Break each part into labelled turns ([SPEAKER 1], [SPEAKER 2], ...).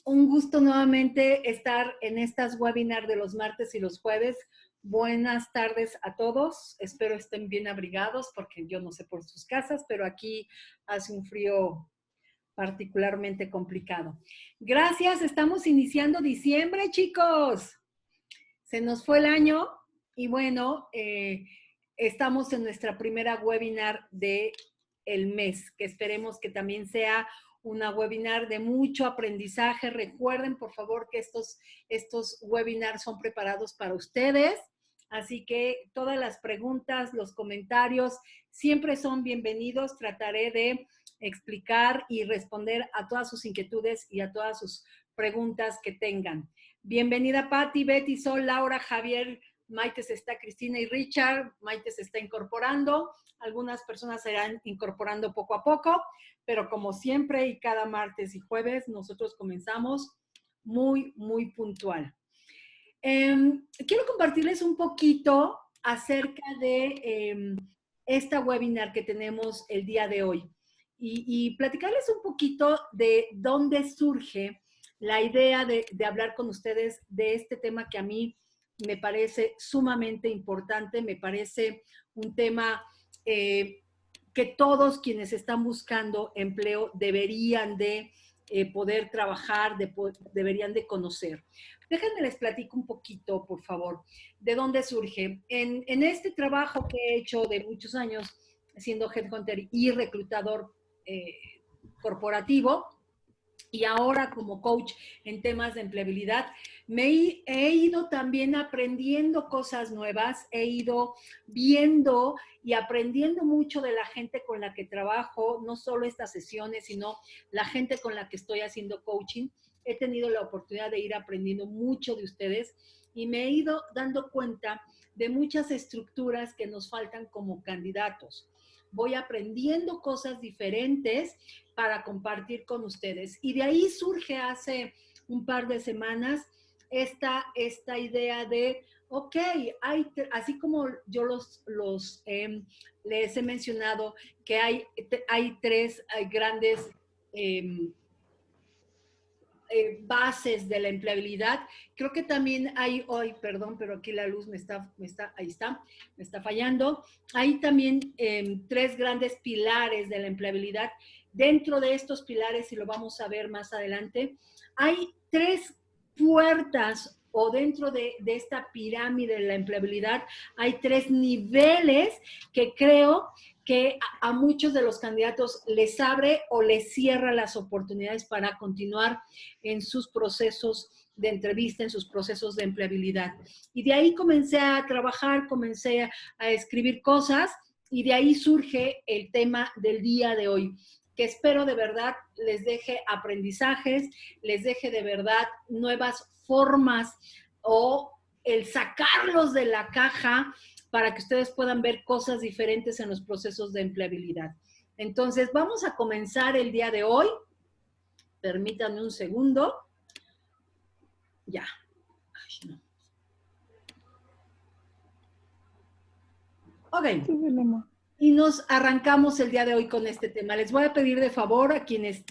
[SPEAKER 1] Un gusto nuevamente estar en estas webinars de los martes y los jueves. Buenas tardes a todos. Espero estén bien abrigados porque yo no sé por sus casas, pero aquí hace un frío particularmente complicado. Gracias, estamos iniciando diciembre, chicos. Se nos fue el año y bueno, estamos en nuestra primera webinar de el mes, que esperemos que también sea una webinar de mucho aprendizaje. Recuerden, por favor, que estos webinars son preparados para ustedes. Así que todas las preguntas, los comentarios, siempre son bienvenidos. Trataré de explicar y responder a todas sus inquietudes y a todas sus preguntas que tengan. Bienvenida Patti, Betty, Sol, Laura, Javier, Maite se está, Cristina y Richard. Maite se está incorporando. Algunas personas se irán incorporando poco a poco, pero como siempre y cada martes y jueves, nosotros comenzamos muy puntual. Quiero compartirles un poquito acerca de esta webinar que tenemos el día de hoy y platicarles un poquito de dónde surge la idea de hablar con ustedes de este tema que a mí me parece sumamente importante, me parece un tema que todos quienes están buscando empleo deberían de poder trabajar, deberían de conocer. Déjenme les platico un poquito, por favor, de dónde surge. En este trabajo que he hecho de muchos años, siendo headhunter y reclutador corporativo, y ahora como coach en temas de empleabilidad, he ido también aprendiendo cosas nuevas, he ido viendo y aprendiendo mucho de la gente con la que trabajo, no solo estas sesiones, sino la gente con la que estoy haciendo coaching. He tenido la oportunidad de ir aprendiendo mucho de ustedes y me he ido dando cuenta de muchas estructuras que nos faltan como candidatos. Voy aprendiendo cosas diferentes para compartir con ustedes. Y de ahí surge hace un par de semanas esta idea de, ok, así como yo les he mencionado que hay tres grandes bases de la empleabilidad. Creo que también hay hoy, perdón, pero aquí la luz ahí está, me está fallando. Hay también tres grandes pilares de la empleabilidad. Dentro de estos pilares, y lo vamos a ver más adelante, hay tres puertas o dentro de esta pirámide de la empleabilidad hay tres niveles que creo que a muchos de los candidatos les abre o les cierra las oportunidades para continuar en sus procesos de entrevista, en sus procesos de empleabilidad. Y de ahí comencé a trabajar, comencé a escribir cosas y de ahí surge el tema del día de hoy, que espero de verdad les deje aprendizajes, les deje de verdad nuevas formas o el sacarlos de la caja para que ustedes puedan ver cosas diferentes en los procesos de empleabilidad. Entonces, vamos a comenzar el día de hoy. Permítanme un segundo. Ya. Ay, no. Ok. Y nos arrancamos el día de hoy con este tema. Les voy a pedir de favor a quienes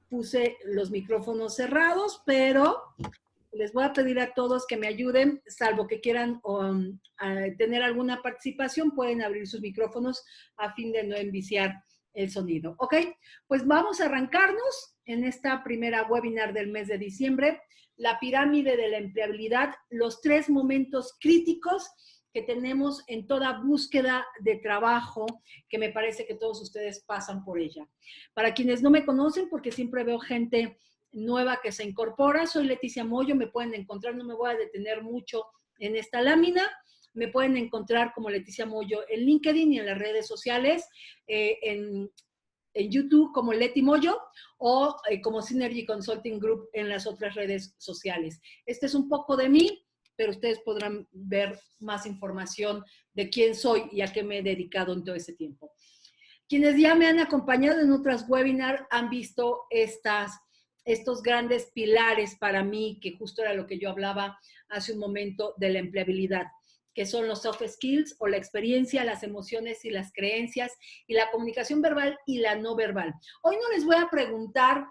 [SPEAKER 1] puse los micrófonos cerrados, pero les voy a pedir a todos que me ayuden, salvo que quieran tener alguna participación, pueden abrir sus micrófonos a fin de no enviciar el sonido. ¿Ok? Pues vamos a arrancarnos en esta primera webinar del mes de diciembre, la pirámide de la empleabilidad, los tres momentos críticos que tenemos en toda búsqueda de trabajo, que me parece que todos ustedes pasan por ella. Para quienes no me conocen, porque siempre veo gente nueva que se incorpora, soy Leticia Moyo, me pueden encontrar, no me voy a detener mucho en esta lámina, me pueden encontrar como Leticia Moyo en LinkedIn y en las redes sociales, en YouTube como Leti Moyo o como Synergy Consulting Group en las otras redes sociales. Este es un poco de mí, pero ustedes podrán ver más información de quién soy y a qué me he dedicado en todo ese tiempo. Quienes ya me han acompañado en otras webinars han visto estos grandes pilares para mí, que justo era lo que yo hablaba hace un momento de la empleabilidad, que son los soft skills o la experiencia, las emociones y las creencias, y la comunicación verbal y la no verbal. Hoy no les voy a preguntar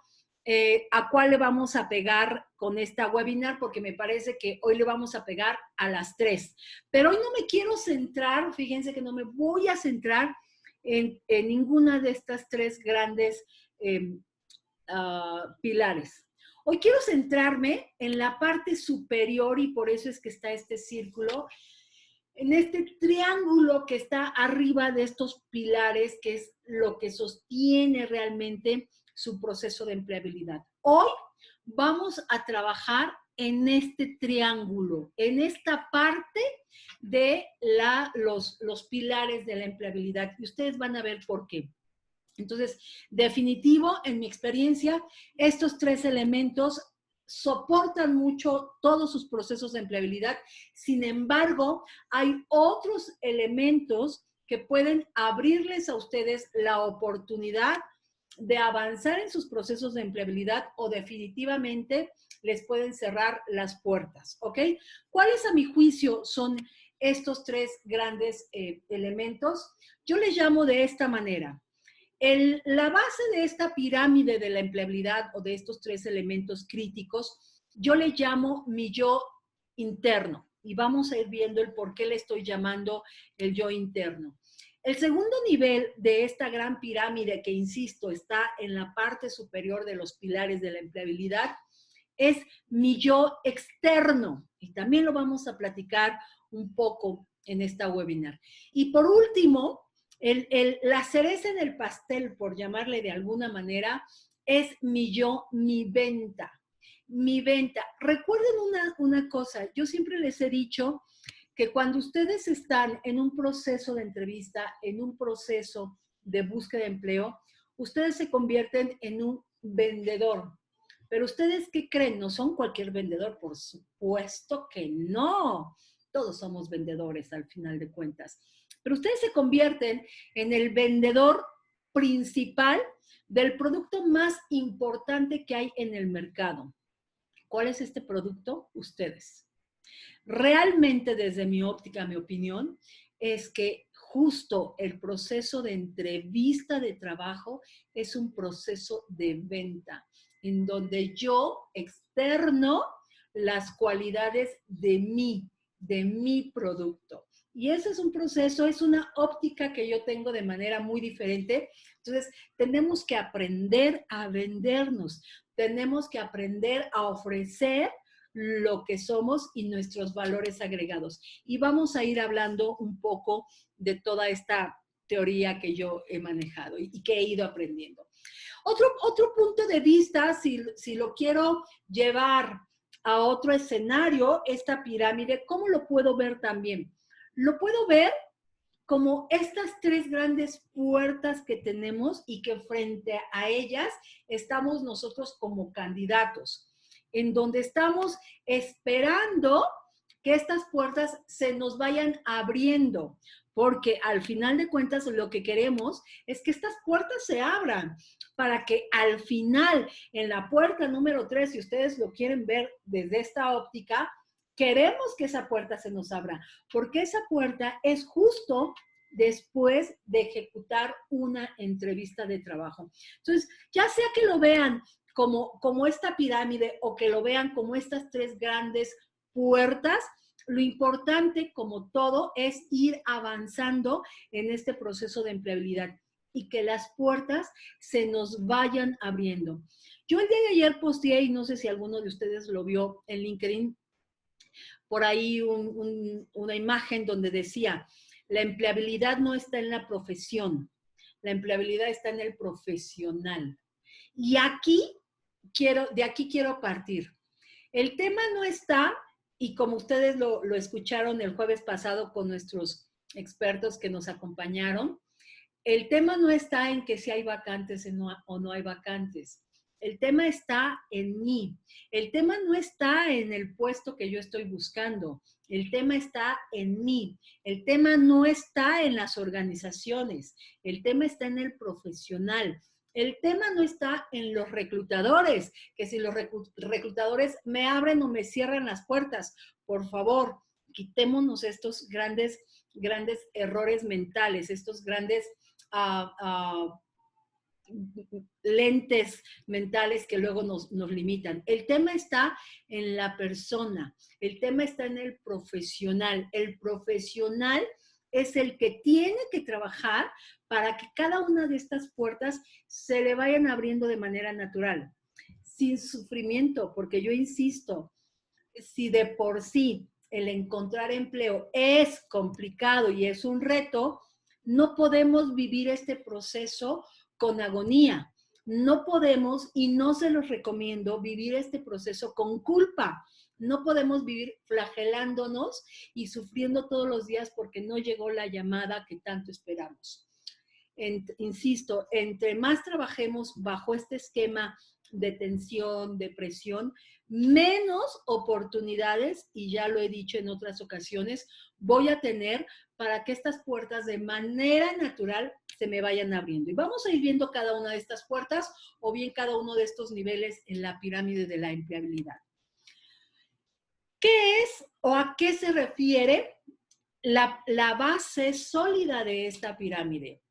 [SPEAKER 1] a cuál le vamos a pegar con esta webinar, porque me parece que hoy le vamos a pegar a las 3. Pero hoy no me quiero centrar, fíjense que no me voy a centrar en ninguna de estas 3 grandes pilares. Hoy quiero centrarme en la parte superior y por eso es que está este círculo, en este triángulo que está arriba de estos pilares, que es lo que sostiene realmente su proceso de empleabilidad. Hoy vamos a trabajar en este triángulo, en esta parte de los pilares de la empleabilidad. Y ustedes van a ver por qué. Entonces, definitivo, en mi experiencia, estos 3 elementos soportan mucho todos sus procesos de empleabilidad. Sin embargo, hay otros elementos que pueden abrirles a ustedes la oportunidad de avanzar en sus procesos de empleabilidad o definitivamente les pueden cerrar las puertas, ¿ok? ¿Cuáles a mi juicio son estos 3 grandes elementos? Yo les llamo de esta manera. La base de esta pirámide de la empleabilidad o de estos 3 elementos críticos, yo le llamo mi yo interno. Y vamos a ir viendo el por qué le estoy llamando el yo interno. El segundo nivel de esta gran pirámide, que insisto, está en la parte superior de los pilares de la empleabilidad, es mi yo externo. Y también lo vamos a platicar un poco en esta webinar. Y por último, la cereza en el pastel, por llamarle de alguna manera, es mi yo, mi venta. Mi venta. Recuerden una cosa, yo siempre les he dicho que cuando ustedes están en un proceso de entrevista, en un proceso de búsqueda de empleo, ustedes se convierten en un vendedor. Pero ustedes, ¿qué creen? No son cualquier vendedor, por supuesto que no. Todos somos vendedores al final de cuentas. Pero ustedes se convierten en el vendedor principal del producto más importante que hay en el mercado. ¿Cuál es este producto? Ustedes. Realmente, desde mi óptica, mi opinión, es que justo el proceso de entrevista de trabajo es un proceso de venta, en donde yo externo las cualidades de mi producto. Y ese es un proceso, es una óptica que yo tengo de manera muy diferente. Entonces, tenemos que aprender a vendernos, tenemos que aprender a ofrecer lo que somos y nuestros valores agregados. Y vamos a ir hablando un poco de toda esta teoría que yo he manejado y que he ido aprendiendo. Otro punto de vista, si lo quiero llevar a otro escenario, esta pirámide, ¿cómo lo puedo ver también? Lo puedo ver como estas 3 grandes puertas que tenemos y que frente a ellas estamos nosotros como candidatos, en donde estamos esperando que estas puertas se nos vayan abriendo, porque al final de cuentas lo que queremos es que estas puertas se abran para que al final, en la puerta número 3, si ustedes lo quieren ver desde esta óptica, queremos que esa puerta se nos abra, porque esa puerta es justo después de ejecutar una entrevista de trabajo. Entonces, ya sea que lo vean como esta pirámide o que lo vean como estas 3 grandes puertas, lo importante, como todo, es ir avanzando en este proceso de empleabilidad y que las puertas se nos vayan abriendo. Yo el día de ayer posteé, y no sé si alguno de ustedes lo vio en LinkedIn, por ahí una imagen donde decía, la empleabilidad no está en la profesión, la empleabilidad está en el profesional. Y de aquí quiero partir. El tema no está, y como ustedes lo escucharon el jueves pasado con nuestros expertos que nos acompañaron, el tema no está en que si hay vacantes o no hay vacantes. El tema está en mí. El tema no está en el puesto que yo estoy buscando. El tema está en mí. El tema no está en las organizaciones. El tema está en el profesional. El tema no está en los reclutadores, que si los reclutadores me abren o me cierran las puertas. Por favor, quitémonos estos grandes errores mentales, estos grandes lentes mentales que luego nos limitan. El tema está en la persona, el tema está en el profesional. El profesional es el que tiene que trabajar para que cada una de estas puertas se le vayan abriendo de manera natural, sin sufrimiento, porque yo insisto, si de por sí el encontrar empleo es complicado y es un reto, no podemos vivir este proceso con agonía. No podemos, y no se los recomiendo, vivir este proceso con culpa. No podemos vivir flagelándonos y sufriendo todos los días porque no llegó la llamada que tanto esperamos. Insisto, entre más trabajemos bajo este esquema de tensión, de presión, menos oportunidades, y ya lo he dicho en otras ocasiones, voy a tener para que estas puertas de manera natural se me vayan abriendo. Y vamos a ir viendo cada una de estas puertas o bien cada uno de estos niveles en la pirámide de la empleabilidad. ¿Qué es o a qué se refiere la base sólida de esta pirámide?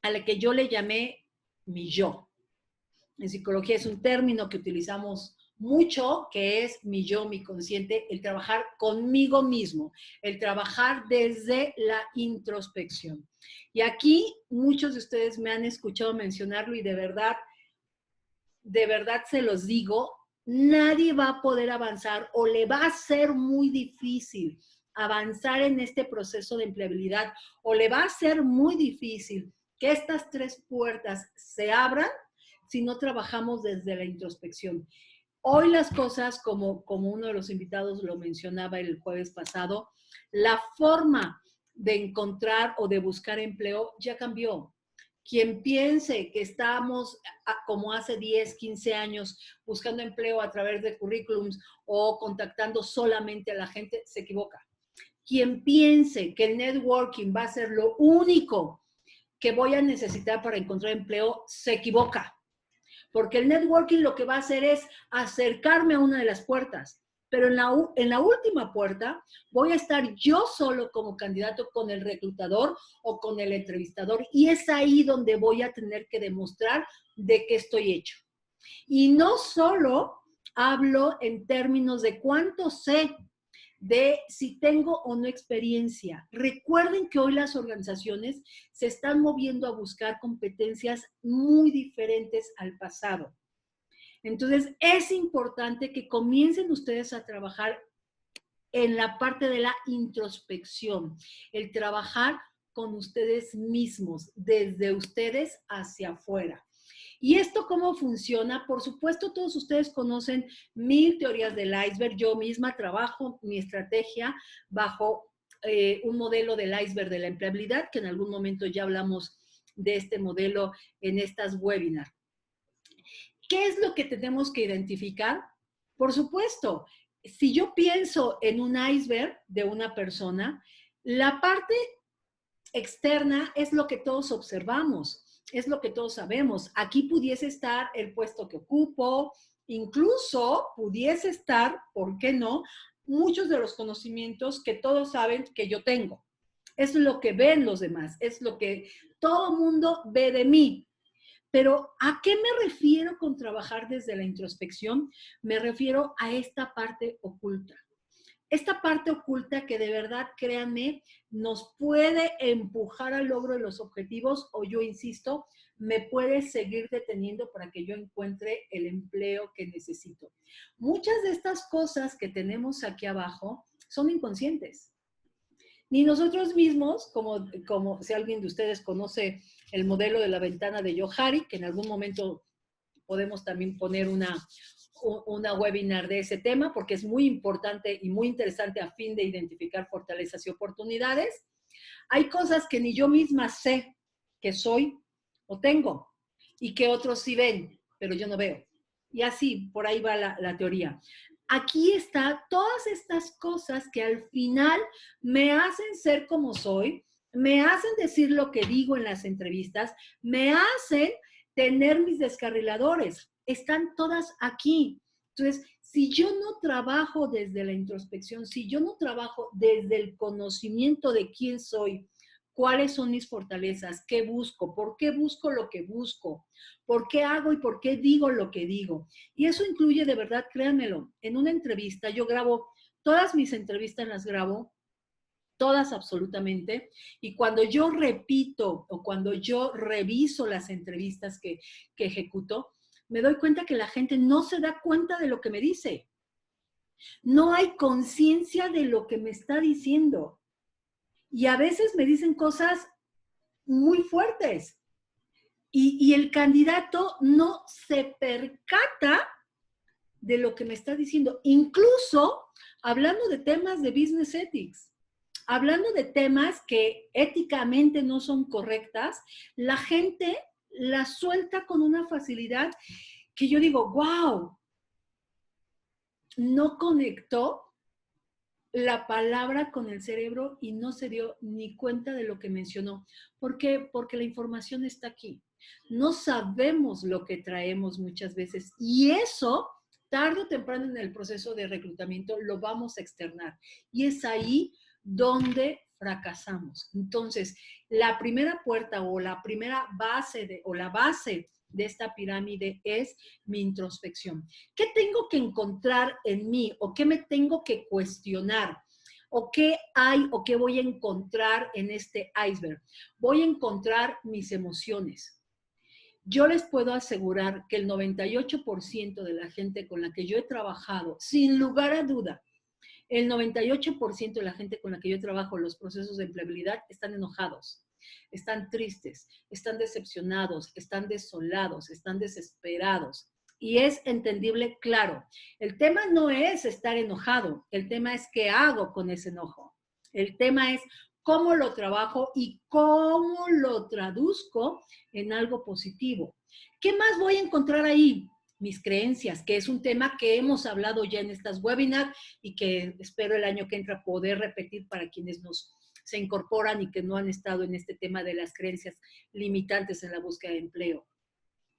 [SPEAKER 1] A la que yo le llamé mi yo. En psicología es un término que utilizamos mucho, que es mi yo, mi consciente, el trabajar conmigo mismo, el trabajar desde la introspección. Y aquí muchos de ustedes me han escuchado mencionarlo y de verdad se los digo, nadie va a poder avanzar o le va a ser muy difícil avanzar en este proceso de empleabilidad o le va a ser muy difícil que estas tres puertas se abran si no trabajamos desde la introspección. Hoy las cosas, como uno de los invitados lo mencionaba el jueves pasado, la forma de encontrar o de buscar empleo ya cambió. Quien piense que estamos como hace 10, 15 años buscando empleo a través de currículums o contactando solamente a la gente, se equivoca. Quien piense que el networking va a ser lo único que voy a necesitar para encontrar empleo, se equivoca. Porque el networking lo que va a hacer es acercarme a una de las puertas. Pero en la última puerta voy a estar yo solo como candidato con el reclutador o con el entrevistador. Y es ahí donde voy a tener que demostrar de qué estoy hecho. Y no solo hablo en términos de cuánto sé, de si tengo o no experiencia. Recuerden que hoy las organizaciones se están moviendo a buscar competencias muy diferentes al pasado. Entonces, es importante que comiencen ustedes a trabajar en la parte de la introspección, el trabajar con ustedes mismos, desde ustedes hacia afuera. ¿Y esto cómo funciona? Por supuesto, todos ustedes conocen 1000 teorías del iceberg. Yo misma trabajo mi estrategia bajo un modelo del iceberg de la empleabilidad, que en algún momento ya hablamos de este modelo en estas webinars. ¿Qué es lo que tenemos que identificar? Por supuesto, si yo pienso en un iceberg de una persona, la parte externa es lo que todos observamos, es lo que todos sabemos. Aquí pudiese estar el puesto que ocupo, incluso pudiese estar, ¿por qué no?, muchos de los conocimientos que todos saben que yo tengo. Es lo que ven los demás, es lo que todo mundo ve de mí. Pero ¿a qué me refiero con trabajar desde la introspección? Me refiero a esta parte oculta. Esta parte oculta que de verdad, créanme, nos puede empujar al logro de los objetivos o yo insisto, me puede seguir deteniendo para que yo encuentre el empleo que necesito. Muchas de estas cosas que tenemos aquí abajo son inconscientes. Ni nosotros mismos, como si alguien de ustedes conoce el modelo de la ventana de Johari, que en algún momento podemos también poner una webinar de ese tema, porque es muy importante y muy interesante a fin de identificar fortalezas y oportunidades. Hay cosas que ni yo misma sé que soy o tengo y que otros sí ven, pero yo no veo. Y así, por ahí va la teoría. Aquí está todas estas cosas que al final me hacen ser como soy, me hacen decir lo que digo en las entrevistas, me hacen tener mis descarriladores. Están todas aquí. Entonces, si yo no trabajo desde la introspección, si yo no trabajo desde el conocimiento de quién soy, cuáles son mis fortalezas, qué busco, por qué busco lo que busco, por qué hago y por qué digo lo que digo. Y eso incluye, de verdad, créanmelo, en una entrevista, yo grabo, todas mis entrevistas las grabo, todas absolutamente, y cuando yo repito o cuando yo reviso las entrevistas que ejecuto, me doy cuenta que la gente no se da cuenta de lo que me dice. No hay conciencia de lo que me está diciendo. Y a veces me dicen cosas muy fuertes. Y el candidato no se percata de lo que me está diciendo. Incluso hablando de temas de business ethics, hablando de temas que éticamente no son correctas, la gente la suelta con una facilidad que yo digo, wow, no conectó la palabra con el cerebro y no se dio ni cuenta de lo que mencionó. ¿Por qué? Porque la información está aquí. No sabemos lo que traemos muchas veces y eso, tarde o temprano en el proceso de reclutamiento, lo vamos a externar. Y es ahí donde fracasamos. Entonces, la primera puerta o la primera base o la base de esta pirámide es mi introspección. ¿Qué tengo que encontrar en mí o qué me tengo que cuestionar? ¿O qué hay o qué voy a encontrar en este iceberg? Voy a encontrar mis emociones. Yo les puedo asegurar que el 98% de la gente con la que yo he trabajado, sin lugar a duda, el 98% de la gente con la que yo trabajo en los procesos de empleabilidad están enojados, están tristes, están decepcionados, están desolados, están desesperados. Y es entendible, claro. El tema no es estar enojado, el tema es qué hago con ese enojo. El tema es cómo lo trabajo y cómo lo traduzco en algo positivo. ¿Qué más voy a encontrar ahí? Mis creencias, que es un tema que hemos hablado ya en estas webinars y que espero el año que entra poder repetir para quienes se incorporan y que no han estado en este tema de las creencias limitantes en la búsqueda de empleo.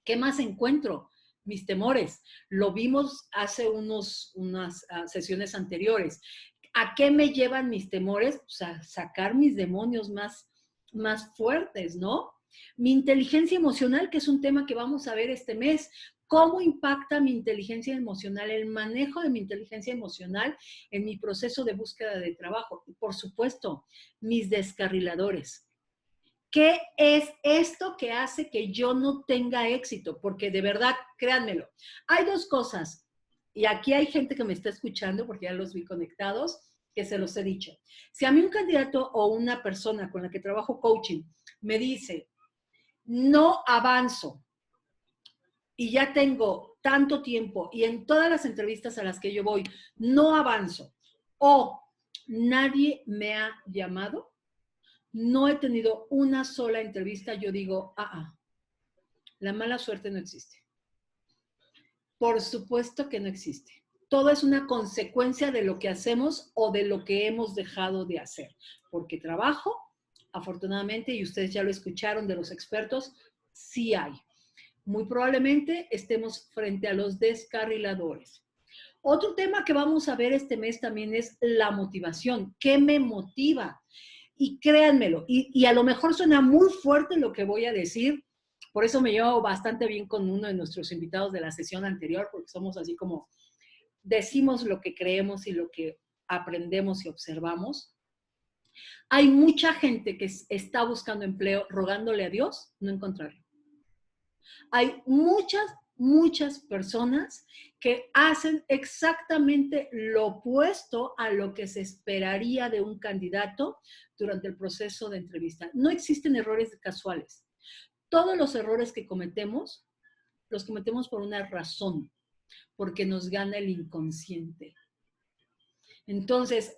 [SPEAKER 1] ¿Qué más encuentro? Mis temores. Lo vimos hace unas sesiones anteriores. ¿A qué me llevan mis temores? Pues a sacar mis demonios más fuertes, ¿no? Mi inteligencia emocional, que es un tema que vamos a ver este mes. ¿Cómo impacta mi inteligencia emocional, el manejo de mi inteligencia emocional en mi proceso de búsqueda de trabajo? Y por supuesto, mis descarriladores. ¿Qué es esto que hace que yo no tenga éxito? Porque de verdad, créanmelo, hay dos cosas. Y aquí hay gente que me está escuchando, porque ya los vi conectados, que se los he dicho. Si a mí un candidato o una persona con la que trabajo coaching me dice, no avanzo, y ya tengo tanto tiempo y en todas las entrevistas a las que yo voy no avanzo o nadie me ha llamado, no he tenido una sola entrevista, yo digo, la mala suerte no existe. Por supuesto que no existe. Todo es una consecuencia de lo que hacemos o de lo que hemos dejado de hacer. Porque trabajo, afortunadamente, y ustedes ya lo escucharon de los expertos, sí hay. Muy probablemente estemos frente a los descarriladores. Otro tema que vamos a ver este mes también es la motivación. ¿Qué me motiva? Y créanmelo, y a lo mejor suena muy fuerte lo que voy a decir, por eso me llevo bastante bien con uno de nuestros invitados de la sesión anterior, porque somos así como decimos lo que creemos y lo que aprendemos y observamos. Hay mucha gente que está buscando empleo rogándole a Dios no encontrarlo. Hay muchas personas que hacen exactamente lo opuesto a lo que se esperaría de un candidato durante el proceso de entrevista. No existen errores casuales. Todos los errores que cometemos, los cometemos por una razón, porque nos gana el inconsciente. Entonces,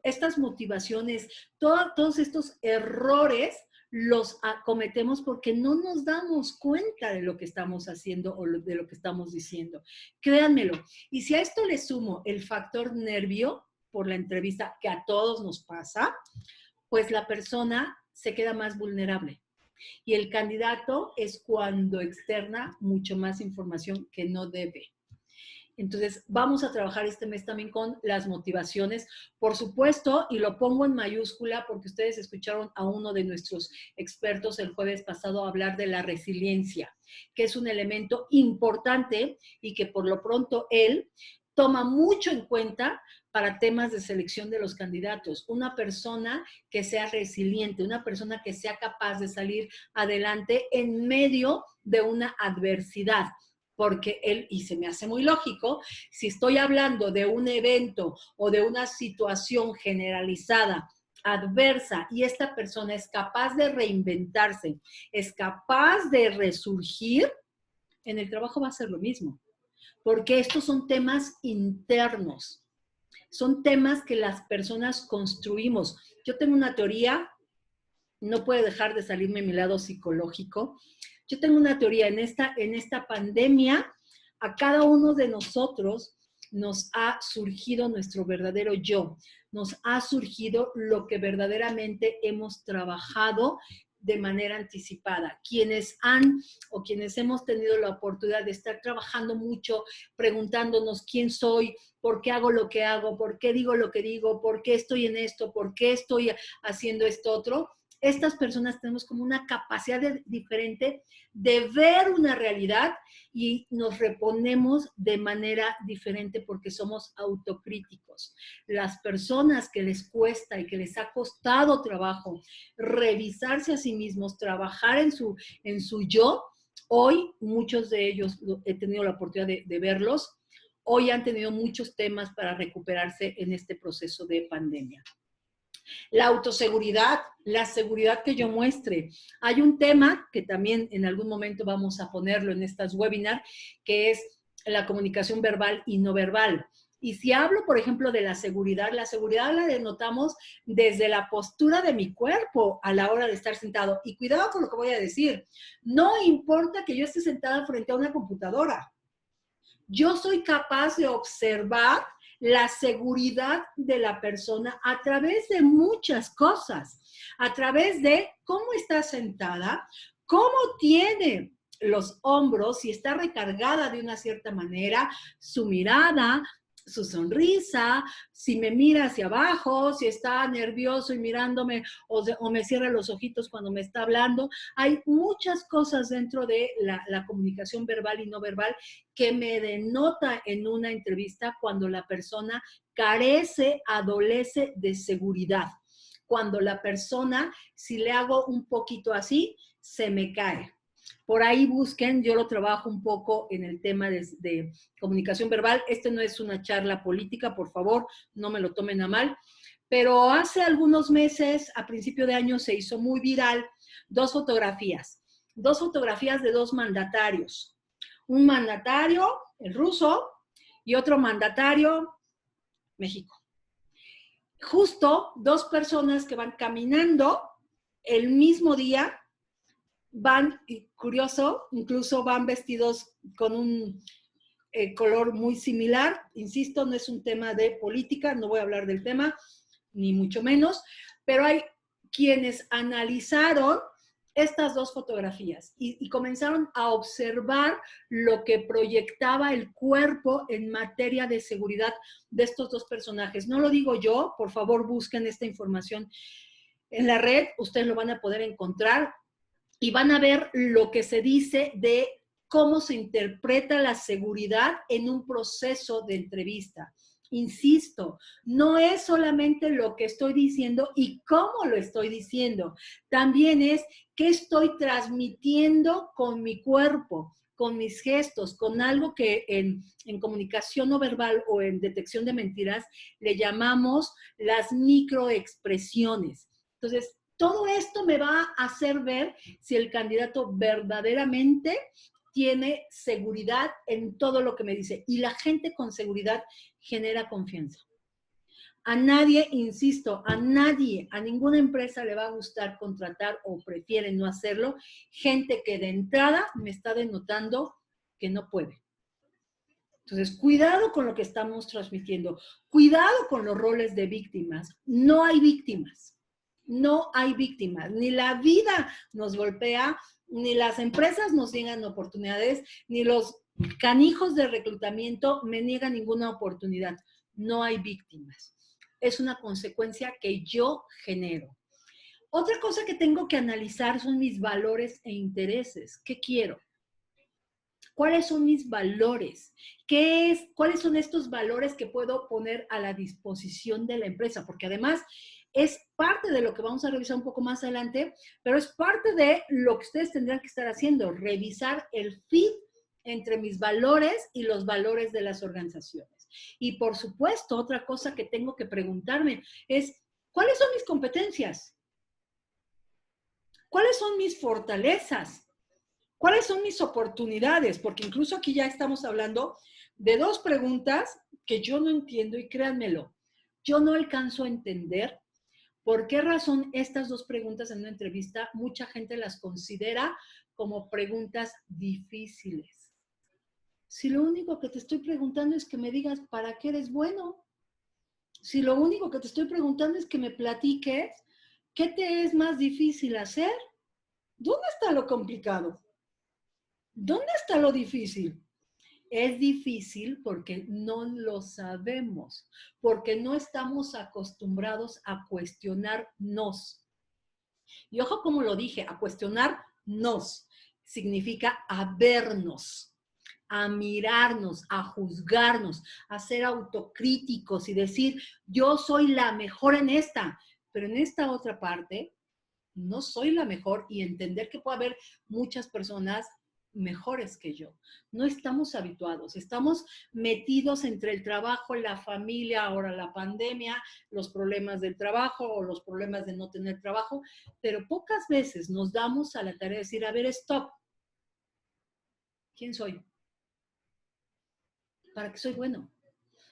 [SPEAKER 1] estas motivaciones, todos estos errores los cometemos porque no nos damos cuenta de lo que estamos haciendo o de lo que estamos diciendo. Créanmelo. Y si a esto le sumo el factor nervio por la entrevista, que a todos nos pasa, pues la persona se queda más vulnerable. Y el candidato es cuando externa mucho más información que no debe. Entonces, vamos a trabajar este mes también con las motivaciones, por supuesto, y lo pongo en mayúscula porque ustedes escucharon a uno de nuestros expertos el jueves pasado hablar de la resiliencia, que es un elemento importante y que por lo pronto él toma mucho en cuenta para temas de selección de los candidatos. Una persona que sea resiliente, una persona que sea capaz de salir adelante en medio de una adversidad. Porque él, y se me hace muy lógico, si estoy hablando de un evento o de una situación generalizada, adversa, y esta persona es capaz de reinventarse, es capaz de resurgir, en el trabajo va a ser lo mismo. Porque estos son temas internos, son temas que las personas construimos. Yo tengo una teoría, no puede dejar de salirme mi lado psicológico. Yo tengo una teoría, en esta pandemia, a cada uno de nosotros nos ha surgido nuestro verdadero yo, nos ha surgido lo que verdaderamente hemos trabajado de manera anticipada. Quienes han o quienes hemos tenido la oportunidad de estar trabajando mucho, preguntándonos quién soy, por qué hago lo que hago, por qué digo lo que digo, por qué estoy en esto, por qué estoy haciendo esto otro, estas personas tenemos como una capacidad diferente de ver una realidad y nos reponemos de manera diferente porque somos autocríticos. Las personas que les cuesta y que les ha costado trabajo revisarse a sí mismos, trabajar en su yo, hoy muchos de ellos he tenido la oportunidad de verlos, hoy han tenido muchos temas para recuperarse en este proceso de pandemia. La autoseguridad, la seguridad que yo muestre. Hay un tema que también en algún momento vamos a ponerlo en estas webinars, que es la comunicación verbal y no verbal. Y si hablo, por ejemplo, de la seguridad la denotamos desde la postura de mi cuerpo a la hora de estar sentado. Y cuidado con lo que voy a decir. No importa que yo esté sentada frente a una computadora. Yo soy capaz de observar la seguridad de la persona a través de muchas cosas, a través de cómo está sentada, cómo tiene los hombros, si está recargada de una cierta manera, su mirada, su sonrisa, si me mira hacia abajo, si está nervioso y mirándome o me cierra los ojitos cuando me está hablando. Hay muchas cosas dentro de la comunicación verbal y no verbal que me denota en una entrevista cuando la persona carece, adolece de seguridad. Cuando la persona, si le hago un poquito así, se me cae. Por ahí busquen, yo lo trabajo un poco en el tema de comunicación verbal. Este no es una charla política, por favor, no me lo tomen a mal. Pero hace algunos meses, a principio de año, se hizo muy viral dos fotografías de dos mandatarios. Un mandatario, el ruso, y otro mandatario, México. Justo dos personas que van caminando el mismo día, van, curioso, incluso van vestidos con un color muy similar. Insisto, no es un tema de política, no voy a hablar del tema, ni mucho menos, pero hay quienes analizaron estas dos fotografías y comenzaron a observar lo que proyectaba el cuerpo en materia de seguridad de estos dos personajes. No lo digo yo, por favor busquen esta información en la red, ustedes lo van a poder encontrar y van a ver lo que se dice de cómo se interpreta la seguridad en un proceso de entrevista. Insisto, no es solamente lo que estoy diciendo y cómo lo estoy diciendo, también es qué estoy transmitiendo con mi cuerpo, con mis gestos, con algo que en comunicación no verbal o en detección de mentiras le llamamos las microexpresiones. Entonces, todo esto me va a hacer ver si el candidato verdaderamente tiene seguridad en todo lo que me dice. Y la gente con seguridad genera confianza. A nadie, insisto, a nadie, a ninguna empresa le va a gustar contratar o prefiere no hacerlo gente que de entrada me está denotando que no puede. Entonces, cuidado con lo que estamos transmitiendo. Cuidado con los roles de víctimas. No hay víctimas. No hay víctimas. Ni la vida nos golpea, ni las empresas nos llegan oportunidades, ni los canijos de reclutamiento me niegan ninguna oportunidad. No hay víctimas. Es una consecuencia que yo genero. Otra cosa que tengo que analizar son mis valores e intereses. ¿Qué quiero? ¿Cuáles son mis valores? ¿Cuáles son estos valores que puedo poner a la disposición de la empresa? Porque además es parte de lo que vamos a revisar un poco más adelante, pero es parte de lo que ustedes tendrán que estar haciendo, revisar el fit entre mis valores y los valores de las organizaciones. Y por supuesto, otra cosa que tengo que preguntarme es, ¿cuáles son mis competencias? ¿Cuáles son mis fortalezas? ¿Cuáles son mis oportunidades? Porque incluso aquí ya estamos hablando de dos preguntas que yo no entiendo y créanmelo, yo no alcanzo a entender por qué razón estas dos preguntas en una entrevista mucha gente las considera como preguntas difíciles. Si lo único que te estoy preguntando es que me digas para qué eres bueno, si lo único que te estoy preguntando es que me platiques qué te es más difícil hacer, ¿dónde está lo complicado? ¿Dónde está lo difícil? Es difícil porque no lo sabemos, porque no estamos acostumbrados a cuestionarnos. Y ojo como lo dije, a cuestionarnos significa a vernos, a mirarnos, a juzgarnos, a ser autocríticos y decir, yo soy la mejor en esta, pero en esta otra parte no soy la mejor y entender que puede haber muchas personas mejores que yo. No estamos habituados, estamos metidos entre el trabajo, la familia, ahora la pandemia, los problemas del trabajo o los problemas de no tener trabajo, pero pocas veces nos damos a la tarea de decir, a ver, stop, ¿quién soy? ¿Para qué soy bueno?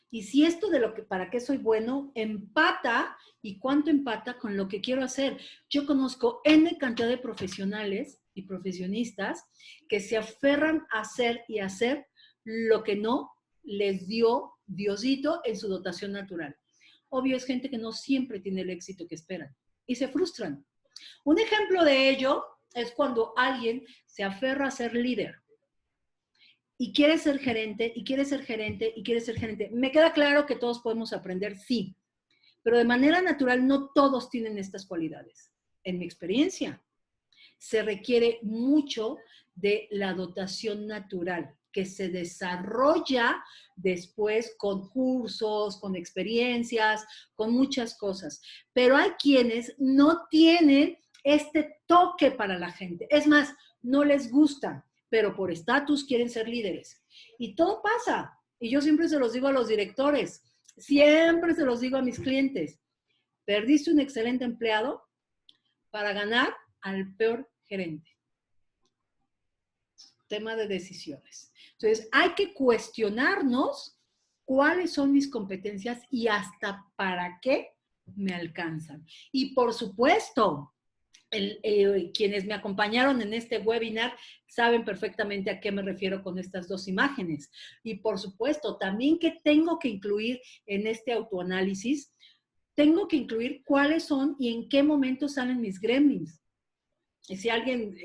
[SPEAKER 1] Y si esto de lo que para qué soy bueno empata y cuánto empata con lo que quiero hacer. Yo conozco N cantidad de profesionales y profesionistas que se aferran a hacer y hacer lo que no les dio Diosito en su dotación natural. Obvio es gente que no siempre tiene el éxito que esperan y se frustran. Un ejemplo de ello es cuando alguien se aferra a ser líder y quiere ser gerente, y quiere ser gerente, y quiere ser gerente. Me queda claro que todos podemos aprender, sí, pero de manera natural no todos tienen estas cualidades. En mi experiencia, se requiere mucho de la dotación natural, que se desarrolla después con cursos, con experiencias, con muchas cosas. Pero hay quienes no tienen este toque para la gente. Es más, no les gusta, pero por estatus quieren ser líderes. Y todo pasa. Y yo siempre se los digo a los directores, siempre se los digo a mis clientes. Perdiste un excelente empleado para ganar al peor gerente. Tema de decisiones. Entonces, hay que cuestionarnos cuáles son mis competencias y hasta para qué me alcanzan. Y por supuesto, quienes me acompañaron en este webinar saben perfectamente a qué me refiero con estas dos imágenes. Y por supuesto, también que tengo que incluir en este autoanálisis, tengo que incluir cuáles son y en qué momento salen mis gremlins. Y si alguien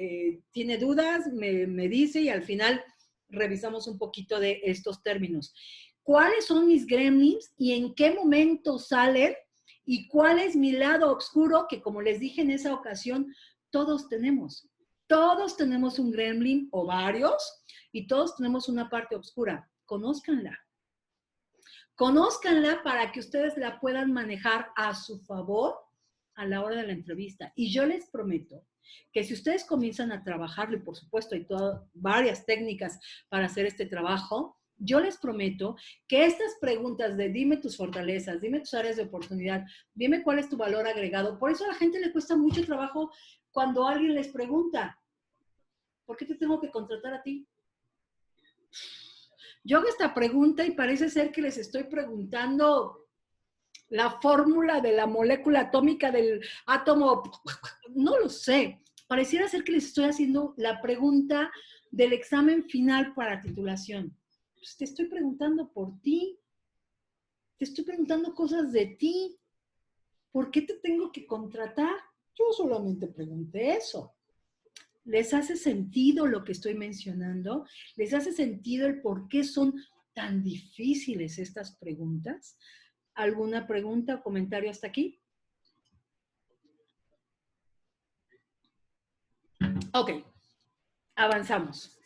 [SPEAKER 1] tiene dudas, me dice y al final revisamos un poquito de estos términos. ¿Cuáles son mis gremlins y en qué momento salen? ¿Y cuál es mi lado oscuro? Que como les dije en esa ocasión, todos tenemos. Todos tenemos un gremlin o varios y todos tenemos una parte oscura. Conózcanla. Conózcanla para que ustedes la puedan manejar a su favor a la hora de la entrevista. Y yo les prometo que si ustedes comienzan a trabajarlo, y por supuesto hay varias técnicas para hacer este trabajo, yo les prometo que estas preguntas de dime tus fortalezas, dime tus áreas de oportunidad, dime cuál es tu valor agregado, por eso a la gente le cuesta mucho trabajo cuando alguien les pregunta, ¿por qué te tengo que contratar a ti? Yo hago esta pregunta y parece ser que les estoy preguntando la fórmula de la molécula atómica del átomo, no lo sé. Pareciera ser que les estoy haciendo la pregunta del examen final para titulación. Pues te estoy preguntando por ti, te estoy preguntando cosas de ti. ¿Por qué te tengo que contratar? Yo solamente pregunté eso. ¿Les hace sentido lo que estoy mencionando? ¿Les hace sentido el por qué son tan difíciles estas preguntas? ¿Alguna pregunta o comentario hasta aquí? Ok, avanzamos.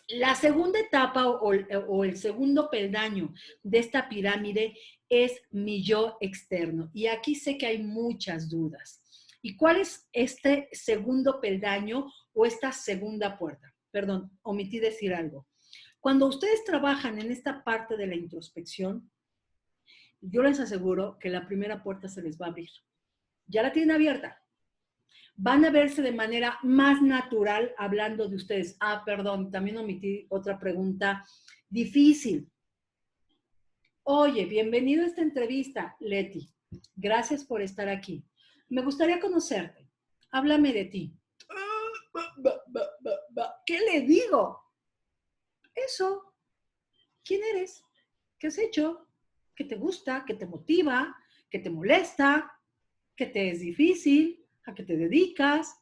[SPEAKER 1] La segunda etapa o el segundo peldaño de esta pirámide es mi yo externo. Y aquí sé que hay muchas dudas. ¿Y cuál es este segundo peldaño o esta segunda puerta? Perdón, omití decir algo. Cuando ustedes trabajan en esta parte de la introspección, yo les aseguro que la primera puerta se les va a abrir. Ya la tienen abierta. Van a verse de manera más natural hablando de ustedes. Ah, perdón, también omití otra pregunta difícil. Oye, bienvenido a esta entrevista, Leti. Gracias por estar aquí. Me gustaría conocerte. Háblame de ti. ¿Qué le digo? Eso. ¿Quién eres? ¿Qué has hecho? ¿Qué te gusta? ¿Qué te motiva? ¿Qué te molesta? ¿Qué te es difícil? ¿A qué te dedicas?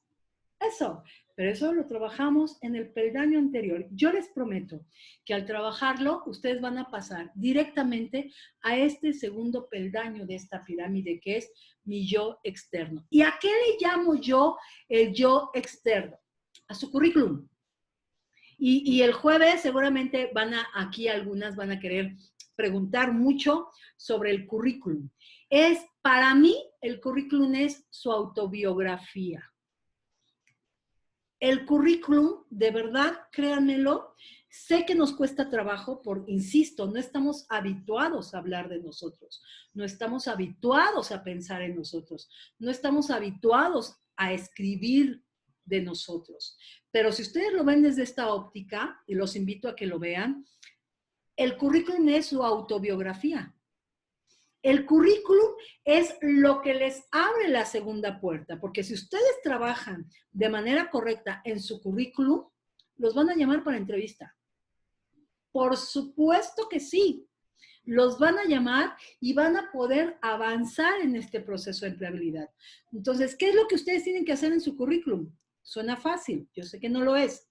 [SPEAKER 1] Eso, pero eso lo trabajamos en el peldaño anterior. Yo les prometo que al trabajarlo, ustedes van a pasar directamente a este segundo peldaño de esta pirámide, que es mi yo externo. ¿Y a qué le llamo yo el yo externo? A su currículum. Y el jueves seguramente aquí algunas van a querer preguntar mucho sobre el currículum. Para mí, el currículum es su autobiografía. El currículum, de verdad, créanmelo, sé que nos cuesta trabajo, insisto, no estamos habituados a hablar de nosotros, no estamos habituados a pensar en nosotros, no estamos habituados a escribir de nosotros. Pero si ustedes lo ven desde esta óptica, y los invito a que lo vean, el currículum es su autobiografía. El currículum es lo que les abre la segunda puerta, porque si ustedes trabajan de manera correcta en su currículum, los van a llamar para entrevista. Por supuesto que sí. Los van a llamar y van a poder avanzar en este proceso de empleabilidad. Entonces, ¿qué es lo que ustedes tienen que hacer en su currículum? Suena fácil, yo sé que no lo es.